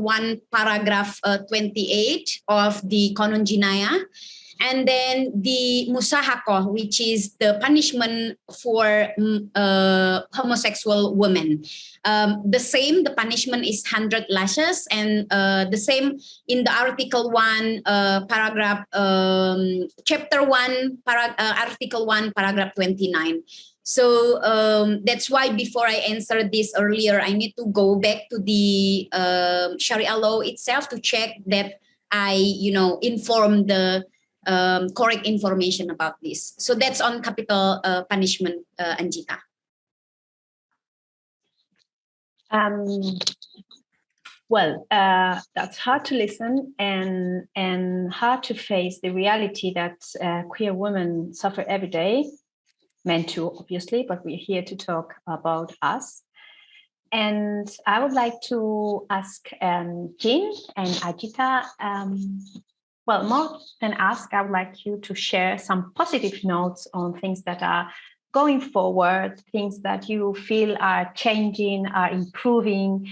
E: 1, paragraph 28 of the Kanun Jinayah. And then the musahakoh, which is the punishment for homosexual women. The punishment is 100 lashes, and the same in the article 1, paragraph, chapter 1, article 1, paragraph 29. So that's why before I answered this earlier, I need to go back to the Sharia law itself to check that I, inform the correct information about this. So that's on capital punishment, Anjita.
B: Well, that's hard to listen and hard to face the reality that queer women suffer every day. Men too, obviously, but we're here to talk about us. And I would like to ask Jean and Ajita, well, more than ask, I would like you to share some positive notes on things that are going forward, things that you feel are changing, are improving.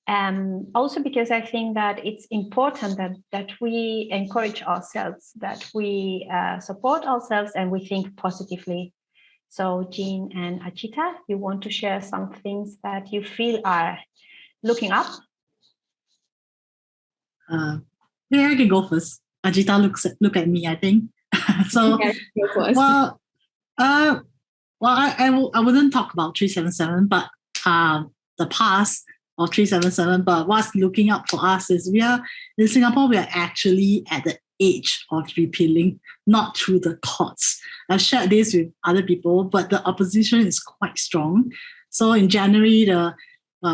B: Also because I think that it's important that we encourage ourselves, that we support ourselves and we think positively. So Jean and Ajita, you want to share some things that you feel are looking up?
F: Yeah, I can go first. Ajita look at me, I think. So, well, I wouldn't talk about 377, but the past of 377. But what's looking up for us is in Singapore, we are actually at the age of repealing, not through the courts. I've shared this with other people, but the opposition is quite strong. So in January, the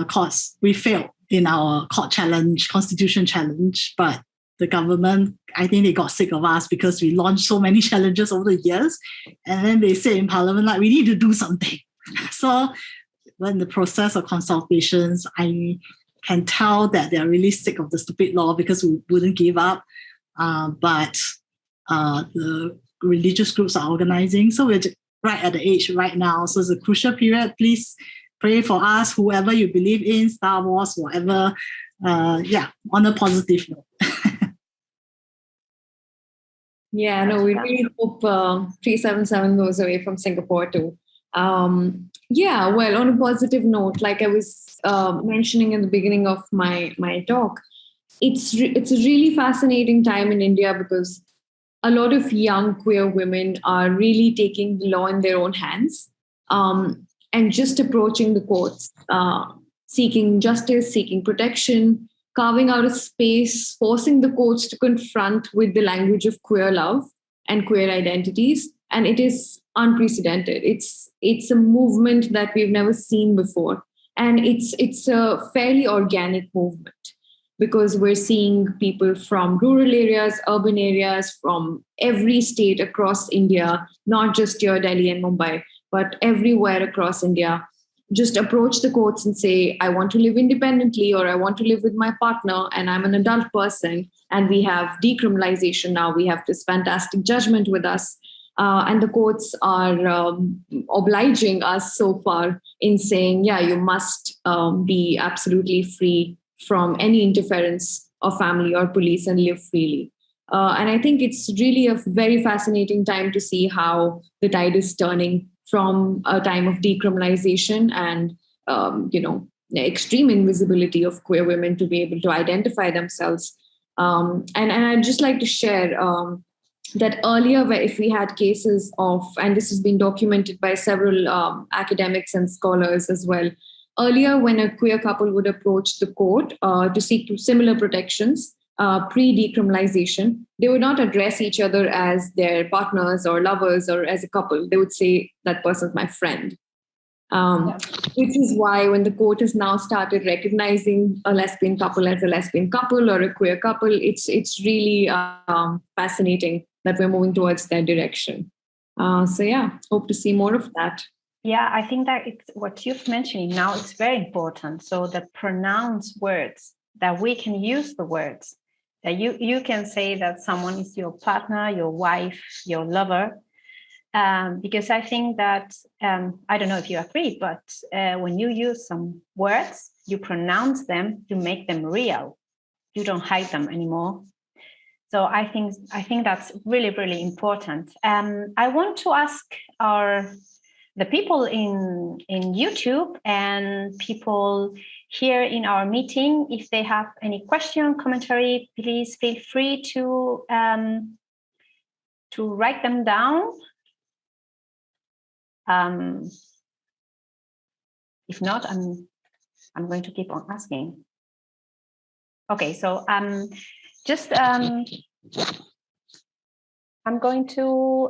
F: courts, we failed in our court challenge, constitution challenge, but the government, I think they got sick of us because we launched so many challenges over the years. And then they said in Parliament, we need to do something. So when the process of consultations, I can tell that they're really sick of the stupid law because we wouldn't give up. But the religious groups are organizing. So we're right at the age right now. So it's a crucial period. Please pray for us, whoever you believe in, Star Wars, whatever. On a positive note.
D: Yeah, no, we really hope 377 goes away from Singapore too. Well, on a positive note, like I was mentioning in the beginning of my talk, it's a really fascinating time in India because a lot of young queer women are really taking the law in their own hands and just approaching the courts, seeking justice, seeking protection, carving out a space, forcing the courts to confront with the language of queer love and queer identities. And it is unprecedented. It's a movement that we've never seen before. And it's a fairly organic movement because we're seeing people from rural areas, urban areas, from every state across India, not just your Delhi and Mumbai, but everywhere across India, just approach the courts and say, I want to live independently, or I want to live with my partner and I'm an adult person. And we have decriminalization now. We have this fantastic judgment with us. And the courts are obliging us so far in saying, you must be absolutely free from any interference of family or police and live freely. And I think it's really a very fascinating time to see how the tide is turning from a time of decriminalization and, extreme invisibility of queer women to be able to identify themselves. And I'd just like to share that earlier, if we had cases of, and this has been documented by several academics and scholars as well, earlier when a queer couple would approach the court to seek similar protections, pre-decriminalization, they would not address each other as their partners or lovers or as a couple. They would say, that person's my friend. Which is why when the court has now started recognizing a lesbian couple as a lesbian couple or a queer couple, it's really fascinating that we're moving towards that direction. Hope to see more of that.
B: Yeah, I think that it's what you've mentioned now, it's very important. So the pronounced words, that we can use the words, that you can say that someone is your partner, your wife, your lover, because I think that, I don't know if you agree, but when you use some words, you pronounce them, you make them real. You don't hide them anymore. So I think that's really, really important. I want to ask the people in YouTube and people here in our meeting, if they have any question, commentary, please feel free to write them down. If not, I'm going to keep on asking. Okay, so I'm going to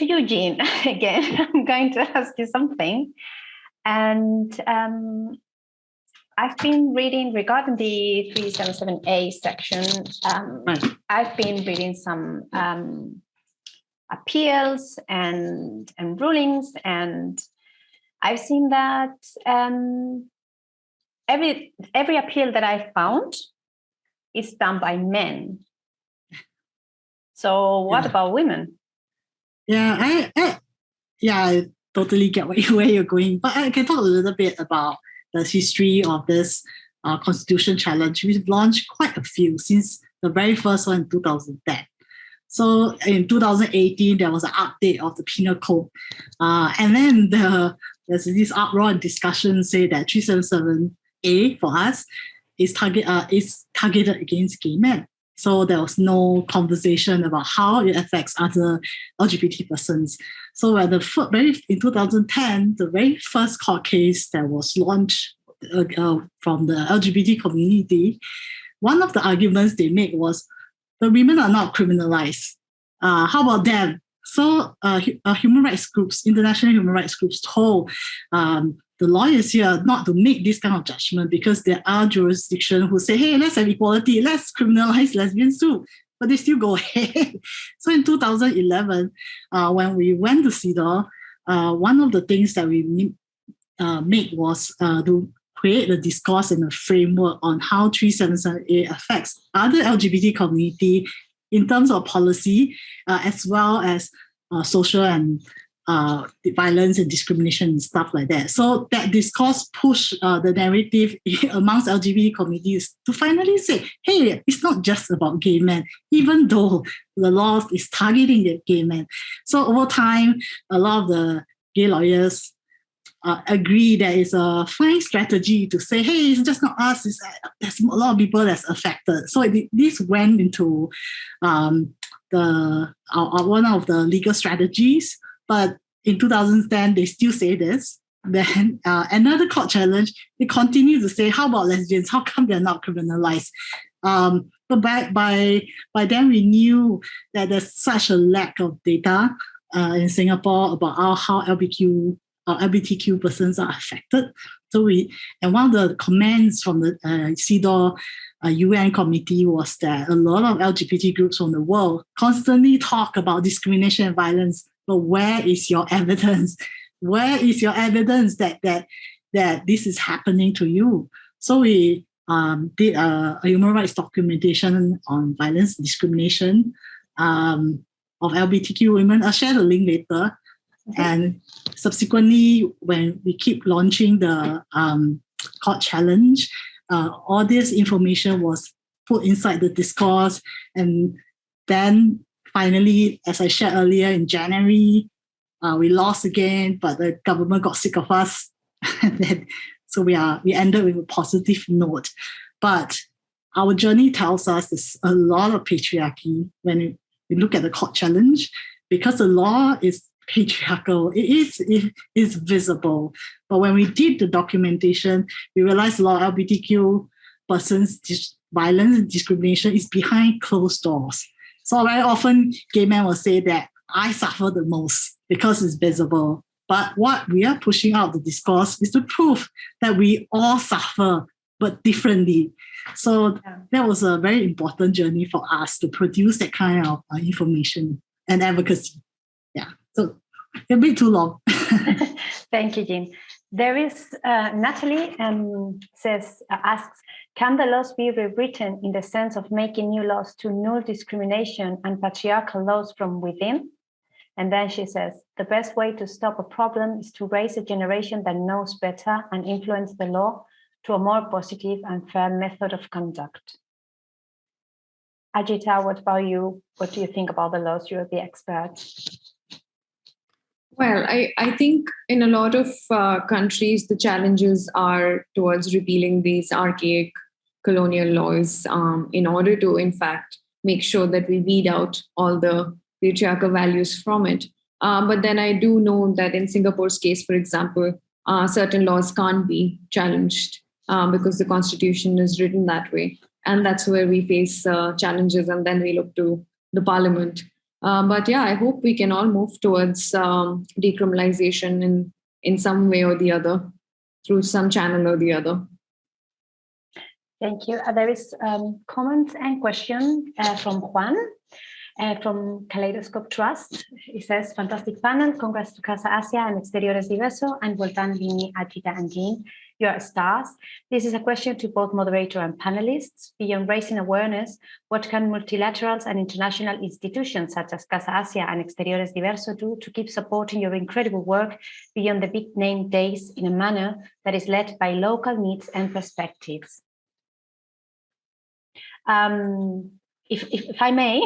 B: Eugene again. I'm going to ask you something. And I've been reading regarding the 377A section. I've been reading some appeals and rulings, and I've seen that every appeal that I found is done by men. So what about women?
F: Yeah, I totally get where you're going. But I can talk a little bit about the history of this constitution challenge. We've launched quite a few since the very first one in 2010. So in 2018, there was an update of the penal code. And then there's this uproar and discussion say that 377A for us is targeted against gay men. So there was no conversation about how it affects other LGBT persons. So in 2010, the very first court case that was launched from the LGBT community, one of the arguments they made was the women are not criminalized. How about them? So human rights groups, international human rights groups told the lawyers here not to make this kind of judgment because there are jurisdictions who say, hey, let's have equality, let's criminalize lesbians too. But they still go ahead. So in 2011, when we went to CEDAW, one of the things that we made was to create a discourse and a framework on how 3778 affects other LGBT community in terms of policy, as well as social and violence and discrimination and stuff like that. So that discourse pushed the narrative amongst LGBT communities to finally say, hey, it's not just about gay men, even though the law is targeting the gay men. So over time, a lot of the gay lawyers agree that it's a fine strategy to say, hey, it's just not us, there's a lot of people that's affected. So this went into one of the legal strategies. But in 2010, they still say this. Then another court challenge, they continue to say, how about lesbians? How come they're not criminalized? But by then, we knew that there's such a lack of data in Singapore about how LGBTQ persons are affected. So and one of the comments from the CEDAW UN committee was that a lot of LGBT groups from the world constantly talk about discrimination and violence, but where is your evidence? Where is your evidence that this is happening to you? So we did a human rights documentation on violence and discrimination of LGBTQ women. I'll share the link later. Okay. And subsequently, when we keep launching the court challenge, all this information was put inside the discourse. And then finally, as I shared earlier, in January, we lost again, but the government got sick of us. And then, so we ended with a positive note. But our journey tells us there's a lot of patriarchy when we look at the court challenge, because the law is patriarchal. It is visible. But when we did the documentation, we realized a lot of LGBTQ persons' violence and discrimination is behind closed doors. So very often, gay men will say that I suffer the most because it's visible. But what we are pushing out the discourse is to prove that we all suffer, but differently. So that was a very important journey for us to produce that kind of information and advocacy. Yeah, so a bit too long.
B: Thank you, Jean. There is Natalie asks, can the laws be rewritten in the sense of making new laws to null discrimination and patriarchal laws from within? And then she says, the best way to stop a problem is to raise a generation that knows better and influence the law to a more positive and fair method of conduct. Ajita, what about you? What do you think about the laws? You're the expert.
D: Well, I think in a lot of countries, the challenges are towards repealing these archaic colonial laws in order to, in fact, make sure that we weed out all the patriarchal values from it. But then I do know that in Singapore's case, for example, certain laws can't be challenged because the constitution is written that way. And that's where we face challenges, and then we look to the parliament. But yeah, I hope we can all move towards decriminalization in some way or the other, through some channel or the other.
B: Thank you. There is comment and question from Juan. From Kaleidoscope Trust. He says, fantastic panel, congrats to Casa Asia and Exterior Diverso, and well done, Lini, Ajita, and Jean. You are stars. This is a question to both moderator and panelists. Beyond raising awareness, what can multilaterals and international institutions such as Casa Asia and Exterior Diverso do to keep supporting your incredible work beyond the big name days in a manner that is led by local needs and perspectives? If I may,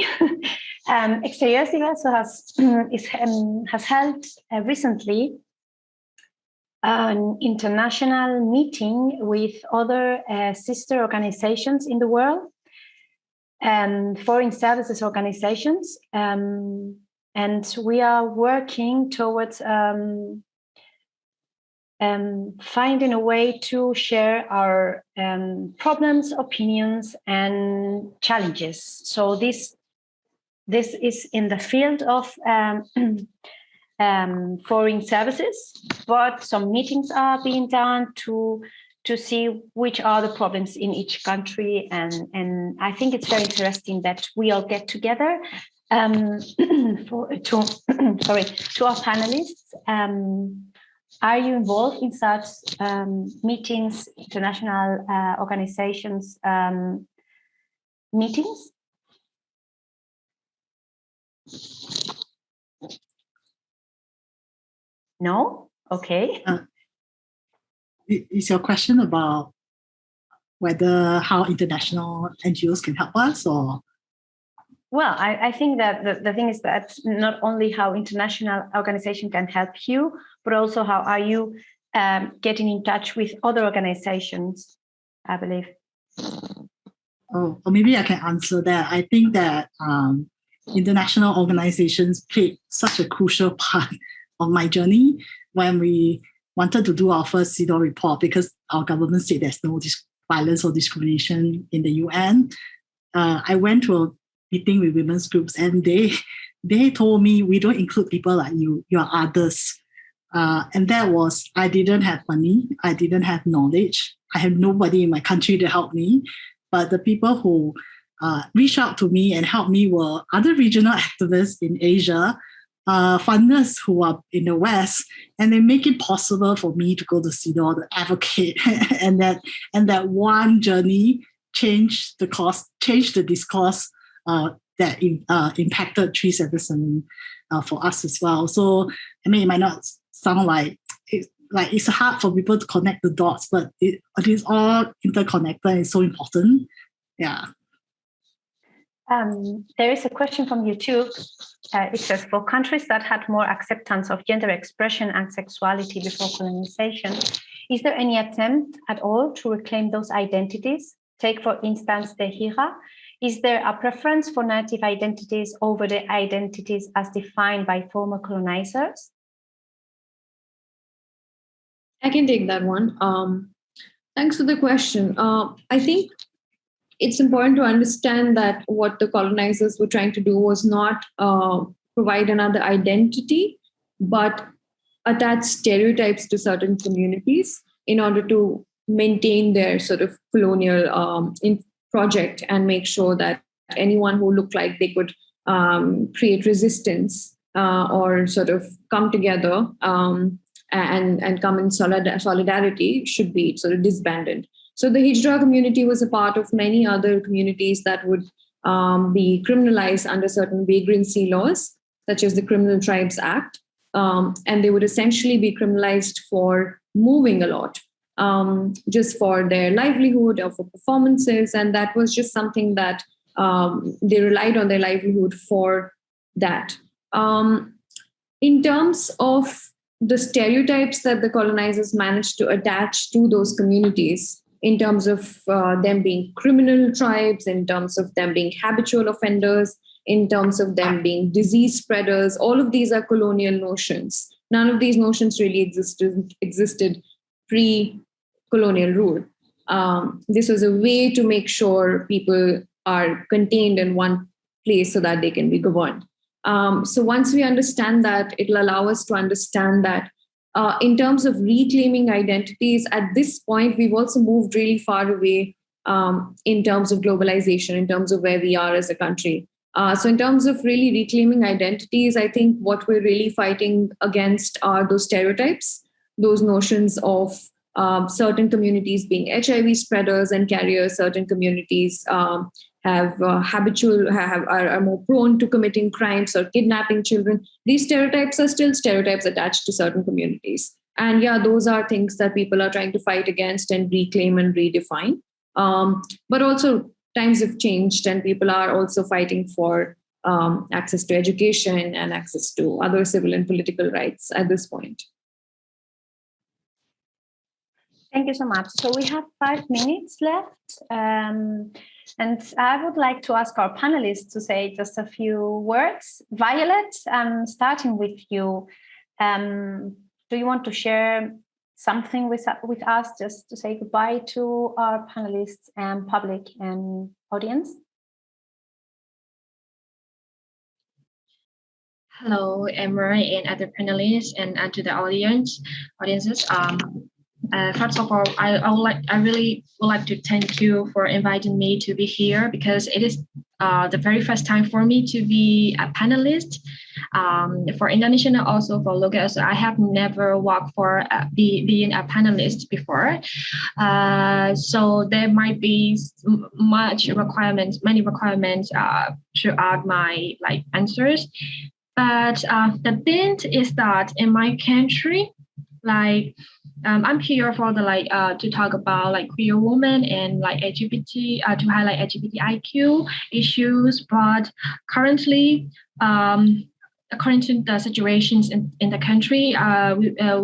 B: Exterior Diverso has held recently an international meeting with other sister organizations in the world, foreign services organizations, and we are working towards finding a way to share our problems, opinions, and challenges. So this is in the field of foreign services, but some meetings are being done to see which are the problems in each country, and I think it's very interesting that we all get together to our panelists Are you involved in such meetings, international organizations meetings? No? Okay.
F: Is your question about how international NGOs can help us, or?
B: Well, I think that the thing is that not only how international organization can help you, but also how are you getting in touch with other organizations, I believe.
F: Oh, or maybe I can answer that. I think that international organizations played such a crucial part of my journey when we wanted to do our first CEDAW report, because our government said there's no violence or discrimination in the UN. I went to a meeting with women's groups, and they told me, we don't include people like you are others. And that was, I didn't have money, I didn't have knowledge, I had nobody in my country to help me. But the people who reached out to me and helped me were other regional activists in Asia, funders who are in the West, and they make it possible for me to go to CEDAW to advocate. and that one journey changed the discourse that impacted 377 for us as well. So, I mean, it might not sound like it's hard for people to connect the dots, but it is all interconnected and it's so important. Yeah.
B: There is a question from YouTube. It says, for countries that had more acceptance of gender expression and sexuality before colonization, is there any attempt at all to reclaim those identities? Take, for instance, the Hira. Is there a preference for native identities over the identities as defined by former colonizers?
D: I can take that one. Thanks for the question. I think it's important to understand that what the colonizers were trying to do was not provide another identity, but attach stereotypes to certain communities in order to maintain their sort of colonial project and make sure that anyone who looked like they could create resistance or sort of come together and come in solidarity should be sort of disbanded. So the Hijra community was a part of many other communities that would be criminalized under certain vagrancy laws, such as the Criminal Tribes Act. And they would essentially be criminalized for moving a lot, just for their livelihood or for performances. And that was just something that they relied on their livelihood for that. In terms of the stereotypes that the colonizers managed to attach to those communities, in terms of them being criminal tribes, in terms of them being habitual offenders, in terms of them being disease spreaders, all of these are colonial notions. None of these notions really existed pre-colonial rule. This was a way to make sure people are contained in one place so that they can be governed. So once we understand that, it'll allow us to understand that in terms of reclaiming identities, at this point, we've also moved really far away in terms of globalization, in terms of where we are as a country. So in terms of really reclaiming identities, I think what we're really fighting against are those stereotypes, those notions of certain communities being HIV spreaders and carriers, certain communities are more prone to committing crimes or kidnapping children. These stereotypes are still stereotypes attached to certain communities. And yeah, those are things that people are trying to fight against and reclaim and redefine. But also times have changed and people are also fighting for access to education and access to other civil and political rights at this point.
B: Thank you so much. So we have 5 minutes left. And I would like to ask our panelists to say just a few words. Violet, starting with you. Do you want to share something with us just to say goodbye to our panelists and public and audience?
C: Hello, Emma and other panelists and to the audiences. First of all, I really would like to thank you for inviting me to be here, because it is the very first time for me to be a panelist. For Indonesia and also for local, so I have never worked for being a panelist before. So there might be many requirements throughout my answers. But the thing is that in my country, I'm here for to talk about queer women and LGBT to highlight LGBTIQ issues. But currently, according to the situations in the country,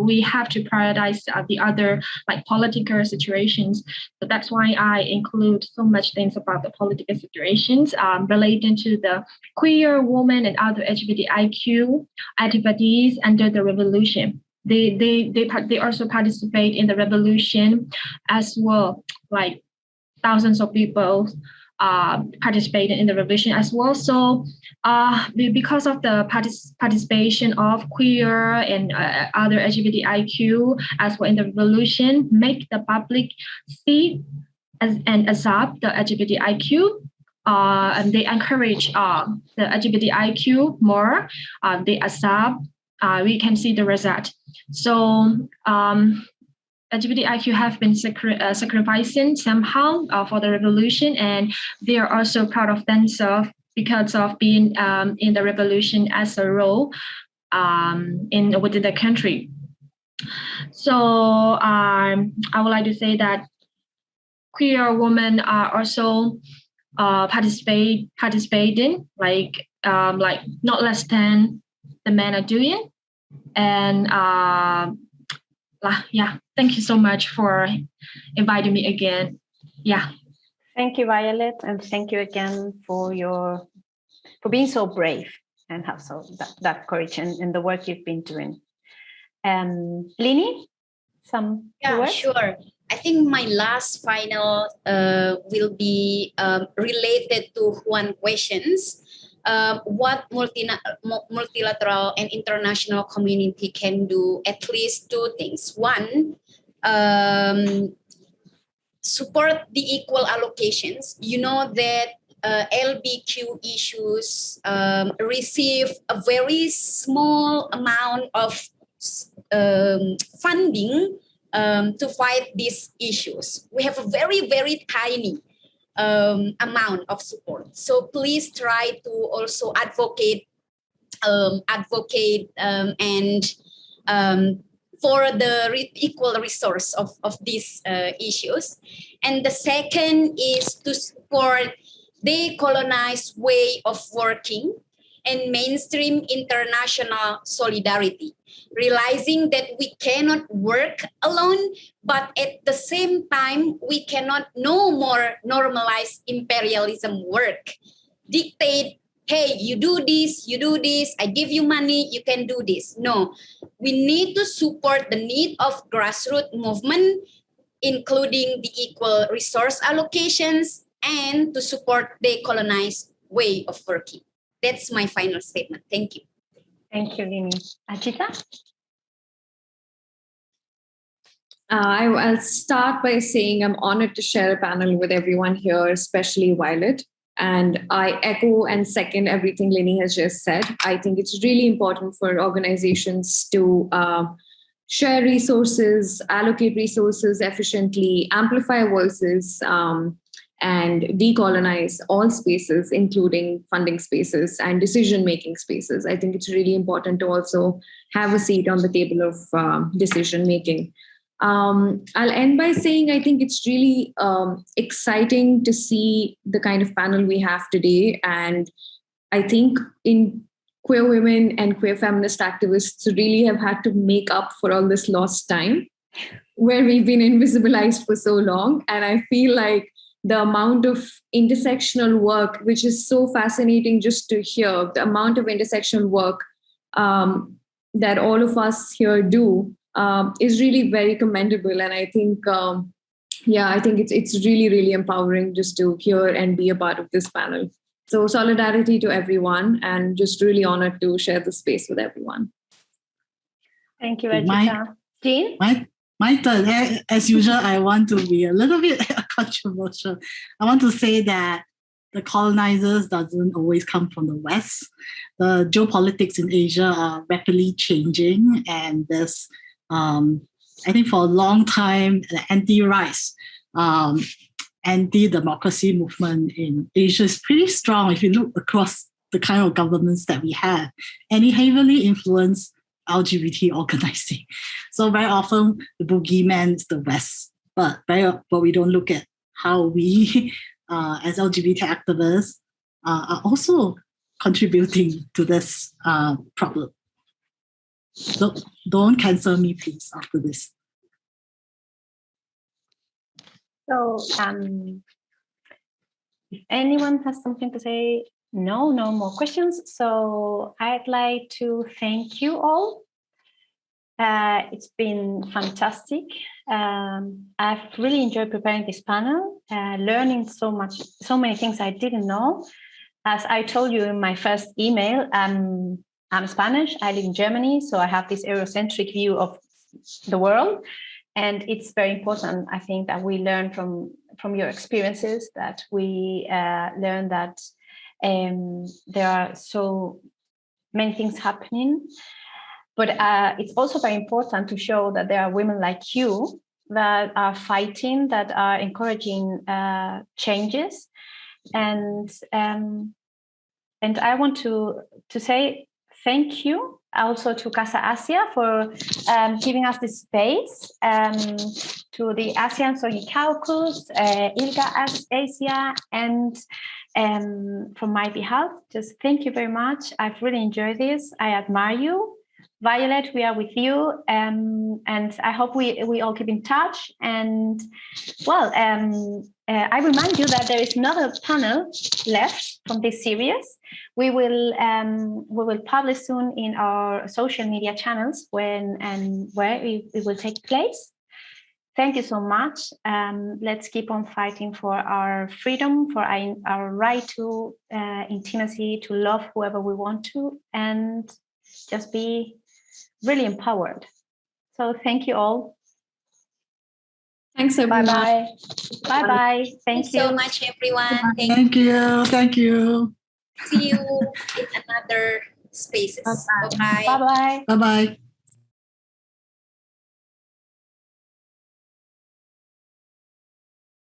C: we have to prioritize the other political situations. So that's why I include so much things about the political situations relating to the queer women and other LGBTIQ activities under the revolution. They also participate in the revolution as well, thousands of people participated in the revolution as well. So because of the participation of queer and other LGBTIQ as well in the revolution, make the public see and accept the LGBTIQ. And they encourage the LGBTIQ more. They accept. We can see the result. So LGBTIQ have been sacrificing somehow for the revolution, and they are also proud of themselves because of being in the revolution as a role within the country. So I would like to say that queer women are also participating, not less than the men are doing. And thank you so much for inviting me again. Yeah.
B: Thank you, Violet, and thank you again for being so brave and have that courage in the work you've been doing. Lini, some words?
E: Sure. I think my last final will be related to one questions. What multilateral and international community can do at least two things. One, support the equal allocations. You know that LBQ issues receive a very small amount of funding to fight these issues. We have a very, very tiny amount of support. So please try to also advocate and for the equal resource of these issues. And the second is to support decolonized way of working and mainstream international solidarity, realizing that we cannot work alone, but at the same time, we cannot no more normalize imperialism work. Dictate, hey, you do this, I give you money, you can do this. No, we need to support the need of grassroots movement, including the equal resource allocations and to support the colonized way of working. That's my final statement. Thank you.
B: Thank you, Lini. Ajita?
D: I'll start by saying I'm honored to share a panel with everyone here, especially Violet. And I echo and second everything Lini has just said. I think it's really important for organizations to share resources, allocate resources efficiently, amplify voices, and decolonize all spaces, including funding spaces and decision-making spaces. I think it's really important to also have a seat on the table of decision-making. I'll end by saying I think it's really exciting to see the kind of panel we have today. And I think in queer women and queer feminist activists really have had to make up for all this lost time where we've been invisibilized for so long. And I feel like the amount of intersectional work, which is so fascinating just to hear, the amount of intersectional work that all of us here do is really very commendable. And I think, I think it's really, really empowering just to hear and be a part of this panel. So solidarity to everyone, and just really honored to share the space with everyone.
B: Thank you, Ajita. Jean?
F: My turn. As usual, I want to be a little bit controversial. I want to say that the colonizers doesn't always come from the West. The geopolitics in Asia are rapidly changing, and there's, I think for a long time, the anti-rights, anti-democracy movement in Asia is pretty strong if you look across the kind of governments that we have, and it heavily influenced LGBT organizing. So very often the boogeyman is the West, but we don't look at how we, as LGBT activists, are also contributing to this problem. So don't cancel me, please, after this.
B: So if anyone has something to say, no more questions. So I'd like to thank you all. It's been fantastic. I've really enjoyed preparing this panel, learning so many things I didn't know. As I told you in my first email, I'm Spanish, I live in Germany, so I have this Eurocentric view of the world. And it's very important, I think, that we learn from your experiences, that we learn that there are so many things happening. But it's also very important to show that there are women like you that are fighting, that are encouraging changes. And I want to say thank you also to Casa Asia for giving us this space, to the ASEAN SOGIE Caucus, ILGA Asia, and from my behalf, just thank you very much. I've really enjoyed this. I admire you. Violet, we are with you, and I hope we all keep in touch. And well, I remind you that there is another panel left from this series. We will publish soon in our social media channels when and where it will take place. Thank you so much. Let's keep on fighting for our freedom, for our right to intimacy, to love whoever we want to, and just be really empowered. So thank you all.
D: Thanks, everyone.
B: Bye-bye. Bye-bye. Thank you
E: so much, everyone.
F: Thank you. Thank you.
E: See you in another spaces.
B: Bye-bye.
F: Bye-bye.